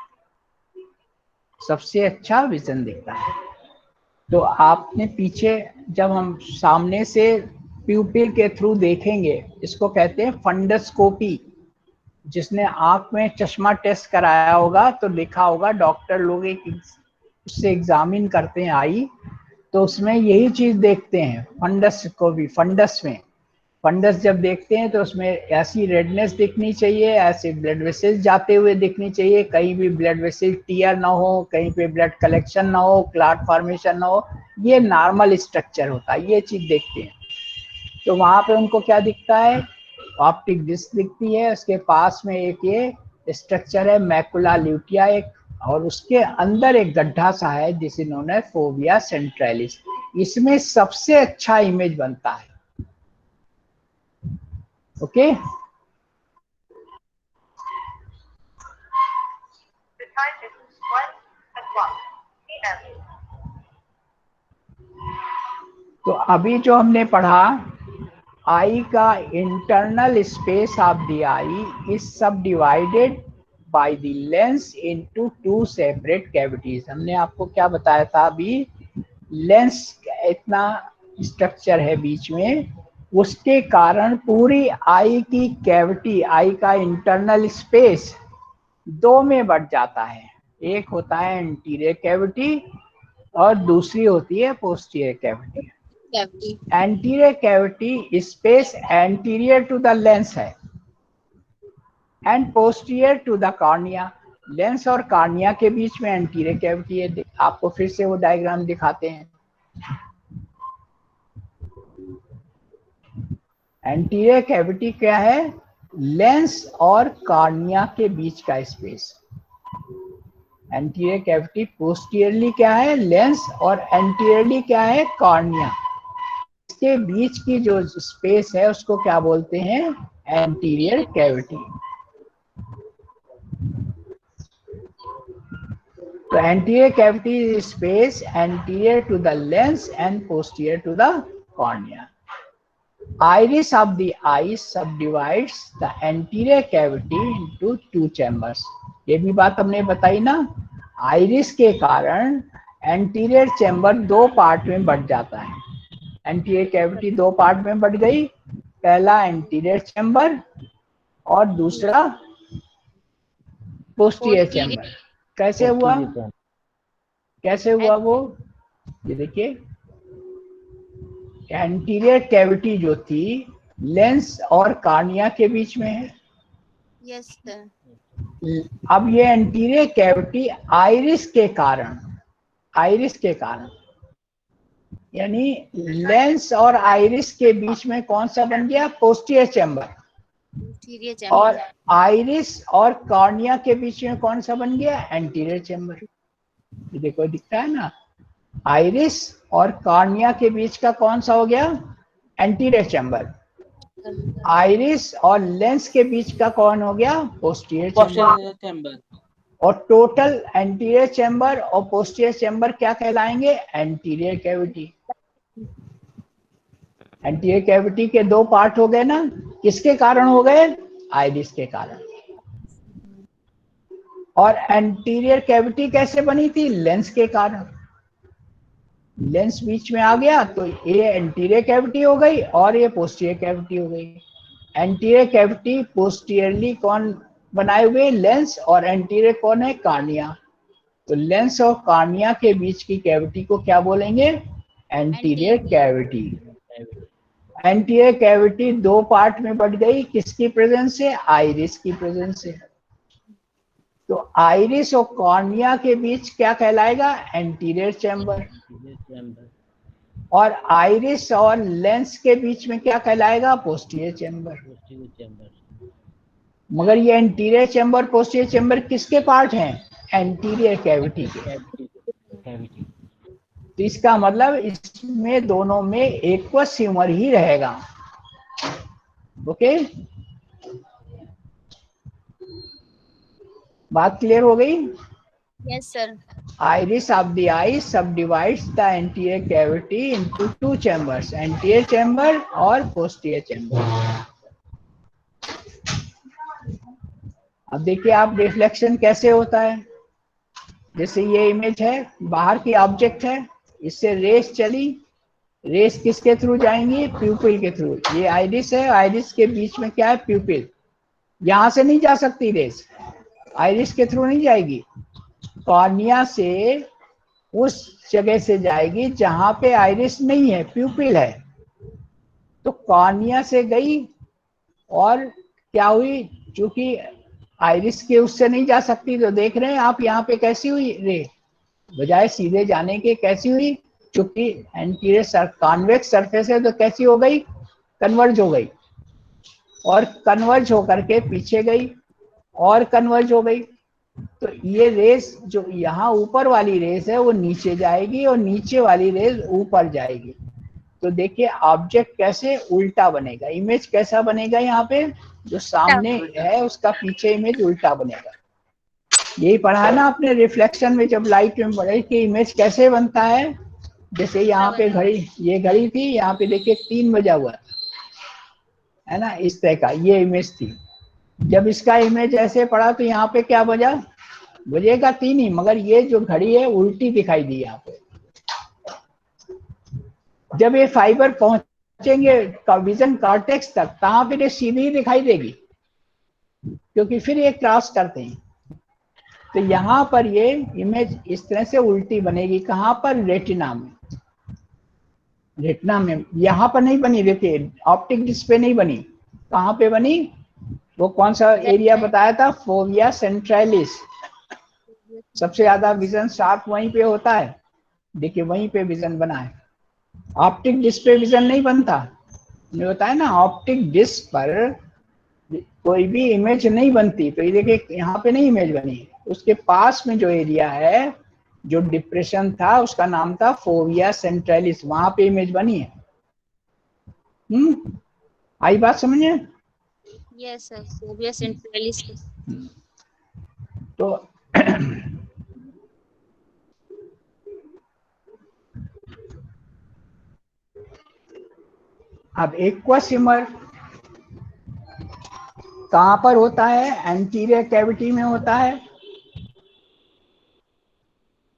सबसे अच्छा विजन दिखता है। तो आपने पीछे जब हम सामने से प्यूपिल के थ्रू देखेंगे, इसको कहते हैं फंडस्कोपी। जिसने आंख में चश्मा टेस्ट कराया होगा तो लिखा होगा, डॉक्टर लोग एक उससे एग्जामिन करते हैं आई, तो उसमें यही चीज देखते हैं फंडस को भी। फंडस में, फंडस जब देखते हैं तो उसमें ऐसी रेडनेस दिखनी चाहिए, ऐसे ब्लड वेसल्स जाते हुए दिखनी चाहिए, कहीं भी ब्लड वेसल टीयर ना हो, कहीं पे ब्लड कलेक्शन ना हो, क्लॉट फॉर्मेशन ना हो, ये नॉर्मल स्ट्रक्चर होता है, ये चीज देखते हैं। तो वहां पे उनको क्या दिखता है, ऑप्टिक डिस्क दिखती है, उसके पास में एक ये स्ट्रक्चर है मैकुला ल्यूटिया एक, और उसके अंदर एक गड्ढा सा है जिसे नोन है फोविया सेंट्रलिस। इसमें सबसे अच्छा इमेज बनता है। ओके, तो अभी जो हमने पढ़ा, आई का internal space of the eye is subdivided by the lens into two separate cavities. हमने आपको क्या बताया था अभी, लेंस इतना स्ट्रक्चर है बीच में, उसके कारण पूरी आई की कैविटी, आई का इंटरनल स्पेस दो में बढ़ जाता है। एक होता है एंटीरियर कैविटी और दूसरी होती है posterior cavity. Cavity. Anterior cavity space anterior to the lens है and posterior to the cornea. Lens और कॉर्निया के बीच में एंटीरियर कैविटी है। आपको फिर से वो डायग्राम दिखाते हैं। एंटीरियर कैविटी क्या है, लेंस और कॉर्निया के बीच का स्पेस। एंटीरियर कैविटी पोस्टीरियरली क्या है, लेंस, और एंटीरियरली क्या है, कॉर्निया। इसके बीच की जो स्पेस है उसको क्या बोलते हैं, एंटीरियर कैविटी। तो anterior cavity space anterior to the lens and posterior to the cornea. Iris of the eye subdivides the anterior cavity into two chambers। ये भी बात हमने बताई ना, आइरिस के कारण एंटीरियर चैम्बर दो पार्ट में बढ़ जाता है। एंटीरियर कैविटी दो पार्ट में बढ़ गई, पहला एंटीरियर चैम्बर और दूसरा पोस्टीरियर चैम्बर। कैसे हुआ, कैसे हुआ वो, ये देखिए, एंटीरियर कैविटी जो थी लेंस और कॉर्निया के बीच में है। Yes sir. अब ये एंटीरियर कैविटी आइरिस के कारण, आइरिस के कारण, यानी लेंस और आइरिस के बीच में कौन सा बन गया, पोस्टीरियर चैम्बर। पोस्टीरियर और चैम्बर। आइरिस और कॉर्निया के बीच में कौन सा बन गया, एंटीरियर चैम्बर। ये देखो दिखता है ना, आइरिस और कॉर्निया के बीच का कौन सा हो गया, एंटीरियर चैम्बर। आइरिस और लेंस के बीच का कौन हो गया, पोस्टीरियर चैम्बर। चैम्बर। और टोटल एंटीरियर चैम्बर और पोस्टीरियर चैम्बर क्या कहलाएंगे, एंटीरियर कैविटी। एंटीरियर कैविटी के दो पार्ट हो गए ना, किसके कारण हो गए, आइरिस के कारण। और एंटीरियर कैविटी कैसे बनी थी, लेंस के कारण। लेंस बीच में आ गया तो ये एंटीरियर कैविटी हो गई और ये पोस्टीरियर कैविटी हो गई। एंटीरियर कैविटी पोस्टीरियरली कौन बनाए हुए, लेंस, और एंटीरियर कौन है, कॉर्निया। तो लेंस और कॉर्निया के बीच की कैविटी को क्या बोलेंगे, एंटीरियर कैविटी। एंटीरियर कैविटी दो पार्ट में बढ़ गई, किसकी प्रेजेंस से, आइरिस की प्रेजेंस से। तो आइरिस और कॉर्निया के बीच क्या कहलाएगा, एंटीरियर चैम्बर। और आइरिस और लेंस के बीच में क्या कहलाएगा, पोस्टीरियर चैम्बर। मगर ये एंटीरियर चैम्बर पोस्टीरियर चैम्बर किसके पार्ट हैं, एंटीरियर कैविटी के। तो इसका मतलब इसमें दोनों में एक्वस ह्यूमर ही रहेगा। ओके, बात क्लियर हो गई। Yes sir. iris of the eye subdivides the anterior cavity into two chambers, anterior chamber और posterior chamber. अब देखिए आप रिफ्लेक्शन कैसे होता है. जैसे ये इमेज है, बाहर की ऑब्जेक्ट है, इससे रेस चली, रेस किसके थ्रू जाएंगी? प्यूपिल के थ्रू. ये आइरिस है, आइरिस के बीच में क्या है? प्यूपिल. यहां से नहीं जा सकती रेस, आइरिस के थ्रू नहीं जाएगी, कॉर्निया से उस जगह से जाएगी जहां पे आइरिस नहीं है, प्यूपिल है. तो कॉर्निया से गई और क्या हुई? चूंकि आइरिस के उससे नहीं जा सकती, तो देख रहे हैं आप यहाँ पे कैसी हुई रे, बजाय सीधे जाने के कैसी हुई? चूंकि एंटीरियर कॉन्वेक्स सरफेस है तो कैसी हो गई? कन्वर्ज हो गई, और कन्वर्ज होकर के पीछे गई और कन्वर्ज हो गई. तो ये रेस जो यहाँ ऊपर वाली रेस है वो नीचे जाएगी और नीचे वाली रेस ऊपर जाएगी. तो देखिए ऑब्जेक्ट कैसे उल्टा बनेगा, इमेज कैसा बनेगा? यहाँ पे जो सामने है उसका पीछे इमेज उल्टा बनेगा. यही पढ़ा है ना आपने रिफ्लेक्शन में, जब लाइट में पड़े कि इमेज कैसे बनता है. जैसे यहाँ पे घड़ी, ये घड़ी थी, यहाँ पे देखिए 3 बजा हुआ है ना, इस तरह का ये इमेज थी. जब इसका इमेज ऐसे पड़ा तो यहाँ पे क्या बजा? बजेगा 3 ही, मगर ये जो घड़ी है उल्टी दिखाई दी यहाँ पे. जब ये फाइबर पहुंचेंगे विजन कॉर्टेक्स तक, कहाँ पे सीधी दिखाई देगी, क्योंकि फिर ये क्रॉस करते हैं. तो यहाँ पर ये इमेज इस तरह से उल्टी बनेगी. कहाँ पर? रेटिना में. रेटिना में यहाँ पर नहीं बनी, देखिए ऑप्टिक डिस्क पे नहीं बनी. कहाँ पे बनी? वो कौन सा एरिया बताया था? Fovea centralis. सबसे ज्यादा विजन शार्प वहीं पे होता है. देखिए वहीं पे विजन बना है. ऑप्टिक डिस्क पे विजन नहीं बनता. मैंने बताया ना, ऑप्टिक डिस्क पर कोई भी इमेज नहीं बनती. तो ये देखिए यहाँ पे नहीं इमेज बनी, उसके पास में जो एरिया है, जो डिप्रेशन था उसका नाम था फोविया सेंट्रलिस, वहां पे इमेज बनी है. आई बात समझे? Yes, sir. Fovea centralis. तो अब एक्वस ह्यूमर कहां पर होता है? एंटीरियर कैविटी में होता है.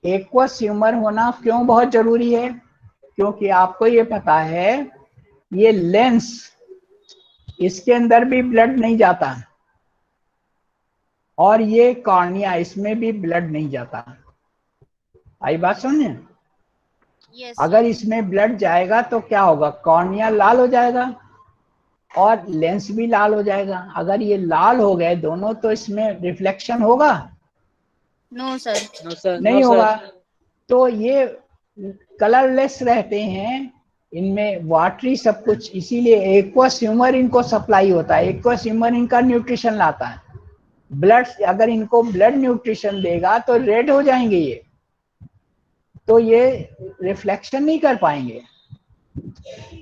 एक्वस ह्यूमर होना क्यों बहुत जरूरी है? क्योंकि आपको ये पता है ये लेंस, इसके अंदर भी ब्लड नहीं जाता, और ये कॉर्निया, इसमें भी ब्लड नहीं जाता. आई बात समझे? Yes. अगर इसमें ब्लड जाएगा तो क्या होगा? कॉर्निया लाल हो जाएगा और लेंस भी लाल हो जाएगा. अगर ये लाल हो गए दोनों तो इसमें रिफ्लेक्शन होगा? No, sir. No sir. नहीं No होगा. sir. तो ये कलरलेस रहते हैं, इनमें वाटरी सब कुछ, इसीलिए एक्वस ह्यूमर इनको सप्लाई होता है. एक्वस ह्यूमर इनका न्यूट्रिशन लाता है. ब्लड, अगर इनको ब्लड न्यूट्रिशन देगा तो रेड हो जाएंगे ये, तो ये रिफ्लेक्शन नहीं कर पाएंगे.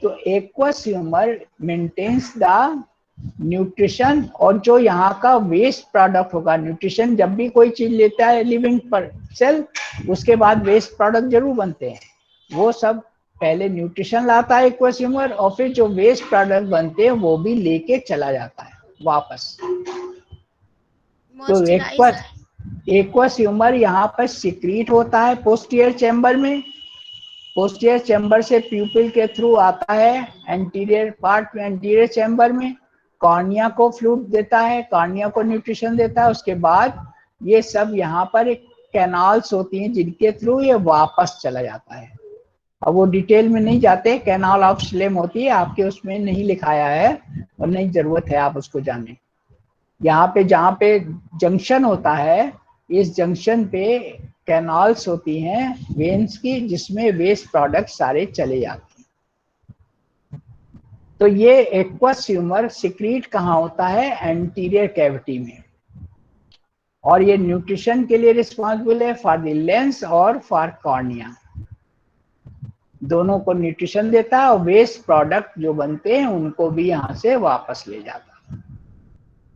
तो aqueous humour maintains the nutrition, और जो यहाँ का वेस्ट प्रोडक्ट होगा, न्यूट्रिशन जब भी कोई चीज लेता है लिविंग पर सेल, उसके बाद वेस्ट प्रोडक्ट जरूर बनते हैं. वो सब पहले न्यूट्रिशन लाता है एक्वस ह्यूमर, और फिर जो वेस्ट प्रोडक्ट बनते हैं वो भी लेके चला जाता है वापस. तो एक्वस ह्यूमर यहाँ पर सिक्रीट होता है पोस्टीरियर चैम्बर में. पोस्टीरियर चैम्बर से प्यूपिल के थ्रू आता है एंटीरियर पार्ट में, एंटीरियर चैम्बर में कॉर्निया को फ्लूइड देता है, कॉर्निया को न्यूट्रिशन देता है. उसके बाद ये सब यहाँ पर एक कैनाल्स होती हैं जिनके थ्रू ये वापस चला जाता है. अब वो डिटेल में नहीं जाते, कैनाल ऑफ स्लेम होती है, आपके उसमें नहीं लिखाया है और नहीं जरूरत है आप उसको जाने. यहाँ पे जहाँ पे जंक्शन होता है, इस जंक्शन पे कैनाल्स होती हैं वेन्स की, जिसमें वेस्ट प्रोडक्ट सारे चले जाते हैं. तो ये एक्वस ह्यूमर सिक्रीट कहाँ होता है? एंटीरियर कैविटी में. और ये न्यूट्रिशन के लिए रिस्पॉन्सिबल है फॉर द लेंस और फॉर कॉर्निया. दोनों को न्यूट्रिशन देता है और वेस्ट प्रोडक्ट जो बनते हैं उनको भी यहाँ से वापस ले जाता है.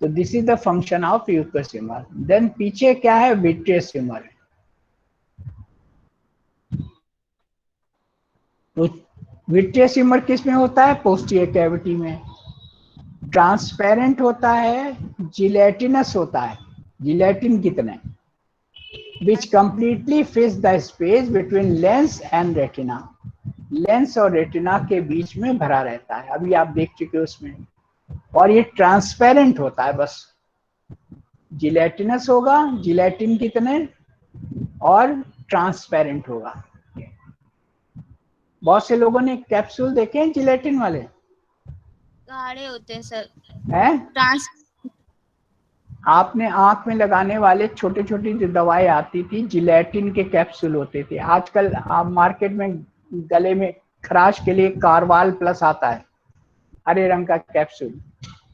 तो this is the function of aqueous humour. Then पीछे क्या है? Vitreous humour. तो विट्रियस ह्यूमर किस में होता है? पोस्टीरियर कैविटी में। ट्रांसपेरेंट होता है, जिलेटिनस होता है। जिलेटिन कितने? Which completely fills the space between lens and retina. Lens और रेटिना के बीच में भरा रहता है, अभी आप देख चुके हो उसमें। और ये ट्रांसपेरेंट होता है, बस जिलेटिनस होगा, जिलेटिन कितने, और ट्रांसपेरेंट होगा। बहुत से लोगों ने कैप्सूल देखे हैं जिलेटिन वाले, गाढ़े होते हैं सर। हैं? ट्रांस आपने आंख में लगाने वाले छोटे छोटी जो दवाई आती थी, जिलेटिन के कैप्सूल होते थे। आजकल आप मार्केट में गले में खराश के लिए कार्वाल प्लस आता है, हरे रंग का कैप्सूल,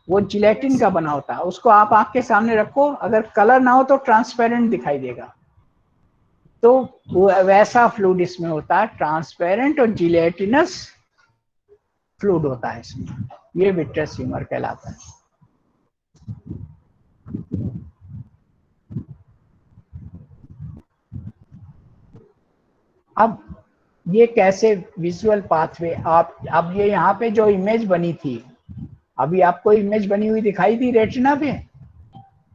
वो जिलेटिन का बना होता है। उसको आप आंख के सामने रखो, अगर कलर ना हो तो ट्रांसपेरेंट दिखाई देगा। तो वैसा फ्लूइड इसमें होता है, ट्रांसपेरेंट और जिलेटिनस फ्लूइड होता है इसमें। ये विट्रियस ह्यूमर कहलाता है। अब ये कैसे विजुअल पाथवे, आप अब ये यहाँ पे जो इमेज बनी थी, अभी आपको इमेज बनी हुई दिखाई दी रेटिना पे,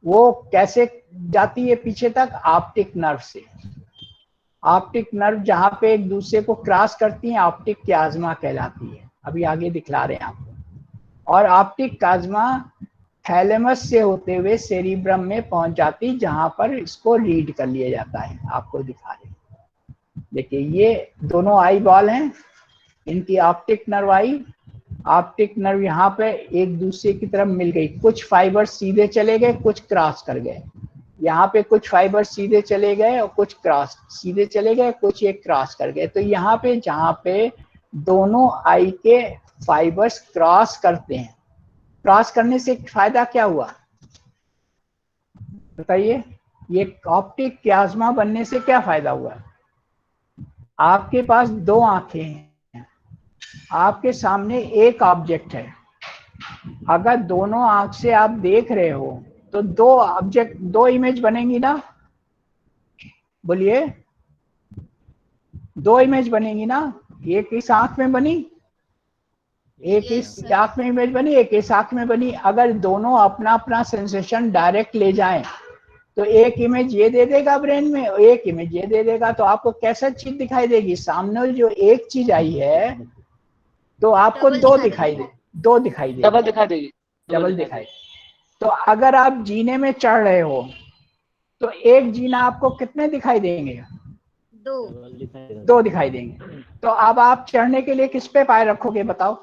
वो कैसे जाती है पीछे तक? ऑप्टिक नर्व से। ऑप्टिक नर्व जहाँ पे एक दूसरे को क्रॉस करती हैं, ऑप्टिक क्याज्मा कहलाती है। अभी आगे दिखला रहे हैं आपको। और ऑप्टिक क्याज्मा थैलेमस से होते हुए सेरिब्रम में पहुंच जाती, जहां पर इसको रीड कर लिया जाता है। आपको दिखा रहे हैं, देखिए ये दोनों आई बॉल हैं, इनकी ऑप्टिक नर्व आई। ऑप्टिक नर्व यहाँ पे एक दूसरे की तरफ मिल गई, कुछ फाइबर सीधे चले गए, कुछ क्रॉस कर गए। यहाँ पे कुछ फाइबर सीधे चले गए और कुछ क्रॉस, सीधे चले गए, कुछ एक क्रॉस कर गए। तो यहाँ पे जहाँ पे दोनों आई के फाइबर्स क्रॉस करते हैं, क्रॉस करने से फायदा क्या हुआ बताइए? ये ऑप्टिक क्याज्मा बनने से क्या फायदा हुआ? आपके पास दो आंखें हैं, आपके सामने एक ऑब्जेक्ट है। अगर दोनों आंख से आप देख रहे हो तो दो ऑब्जेक्ट, दो इमेज बनेंगी ना? बोलिए, दो इमेज बनेंगी ना? एक इस आंख में बनी, एक इस आंख में इमेज बनी, एक इस आंख में बनी। अगर दोनों अपना अपना सेंसेशन डायरेक्ट ले जाएं तो एक इमेज ये दे देगा ब्रेन में, एक इमेज ये दे देगा। तो आपको कैसा चीज दिखाई देगी? सामने जो एक चीज आई है तो आपको दो दिखाई दे, दो दिखाई दे, डबल दिखाई देगी। डबल दिखाई। तो अगर आप जीने में चढ़ रहे हो तो एक जीना आपको कितने दिखाई देंगे? दो दिखाई देंगे। तो अब आप चढ़ने के लिए किस पे पैर रखोगे बताओ?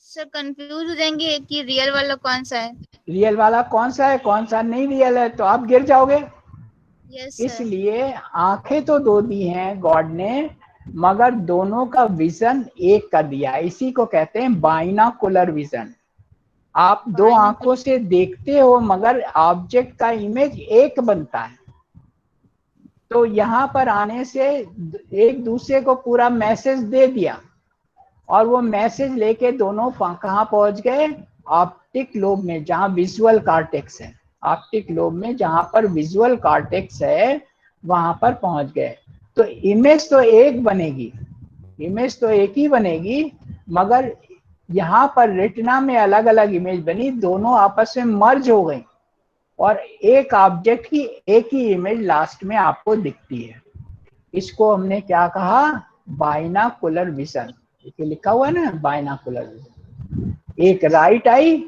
सर कंफ्यूज हो जाएंगे कि रियल वाला कौन सा है। रियल वाला कौन सा है, कौन सा नहीं रियल है, तो आप गिर जाओगे। Yes sir. इसलिए आंखें तो दो दी हैं गॉड ने, मगर दोनों का विजन एक कर दिया। इसी को कहते हैं बाइनाकुलर विजन। आप दो आंखों से देखते हो मगर ऑब्जेक्ट का इमेज एक बनता है। तो यहाँ पर आने से एक दूसरे को पूरा मैसेज दे दिया, और वो मैसेज लेके दोनों कहाँ पहुंच गए? ऑप्टिक लोब में, जहाँ विजुअल कॉर्टेक्स है। ऑप्टिक लोब में जहाँ पर विजुअल कॉर्टेक्स है वहां पर पहुंच गए। तो इमेज तो एक बनेगी, इमेज तो एक ही बनेगी, मगर यहाँ पर रेटिना में अलग अलग इमेज बनी, दोनों आपस में मर्ज हो गई और एक ऑब्जेक्ट की एक ही इमेज लास्ट में आपको दिखती है। इसको हमने क्या कहा? Binocular vision. ये लिखा हुआ है ना, बाइनाकुलर विजन। एक राइट आई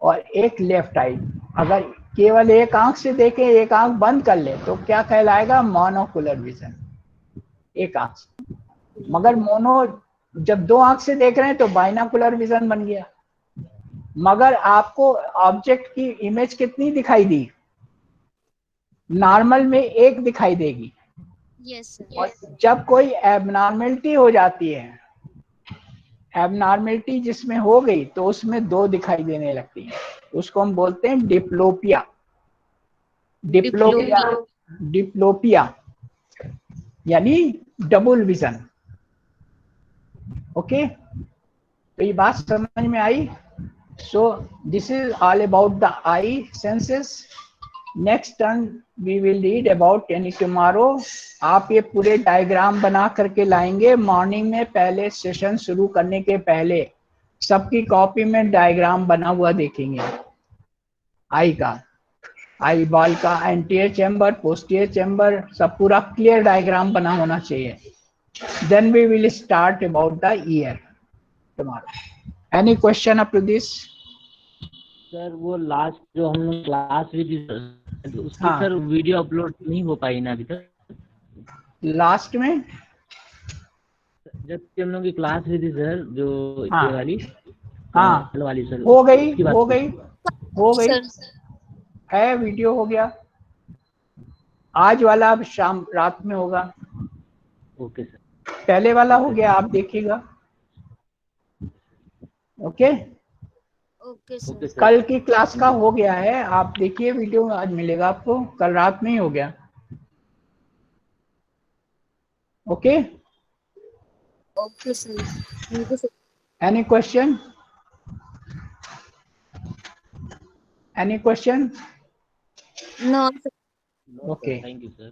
और एक लेफ्ट आई। अगर केवल एक आंख से देखें, एक आंख बंद कर ले, तो क्या कहलाएगा? मोनोकुलर विजन, एक आंख से। मगर मोनो, जब दो आंख से देख रहे हैं तो बाइनाकुलर विजन बन गया। मगर आपको ऑब्जेक्ट की इमेज कितनी दिखाई दी? नॉर्मल में एक दिखाई देगी। Yes sir. और जब कोई एबनॉर्मेलिटी हो जाती है, एबनॉर्मेलिटी जिसमें हो गई, तो उसमें दो दिखाई देने लगती है। उसको हम बोलते हैं डिप्लोपिया। डिप्लोपिया, डिप्लोपिया यानी डबल विजन। ओके, तो ये बात समझ में आई? So this is all about the eye senses. Next turn we will read about यानी टुमारो। आप ये पूरे डायग्राम बना करके लाएंगे मॉर्निंग में, पहले सेशन शुरू करने के पहले सबकी कॉपी में डायग्राम बना हुआ देखेंगे। आई का, आई बॉल का, एंटीरियर चैम्बर, पोस्टीरियर चैम्बर, सब पूरा क्लियर डायग्राम बना होना चाहिए। Then we will start about the ear tomorrow. Any question up to this? Sir वो लास्ट जो हम लोग क्लास हुई थी सर, उसकी हाँ। सर वीडियो अपलोड नहीं हो पाई ना अभी तक। लास्ट में जब हम लोग की क्लास हुई थी सर, जो हाँ। ये वाली हाँ वाली सर, हो गई, उसकी बात हो की। गई, हो गई सर है, वीडियो हो गया। आज वाला अब शाम रात में होगा। Okay sir. पहले वाला हो गया, आप देखिएगा। Okay, okay sir. Okay sir. कल की क्लास का हो गया है, आप देखिए वीडियो आज मिलेगा आपको, कल रात में ही हो गया। Okay, okay sir, thank you sir. Any question? Any question? No no Okay. Sir, thank you sir.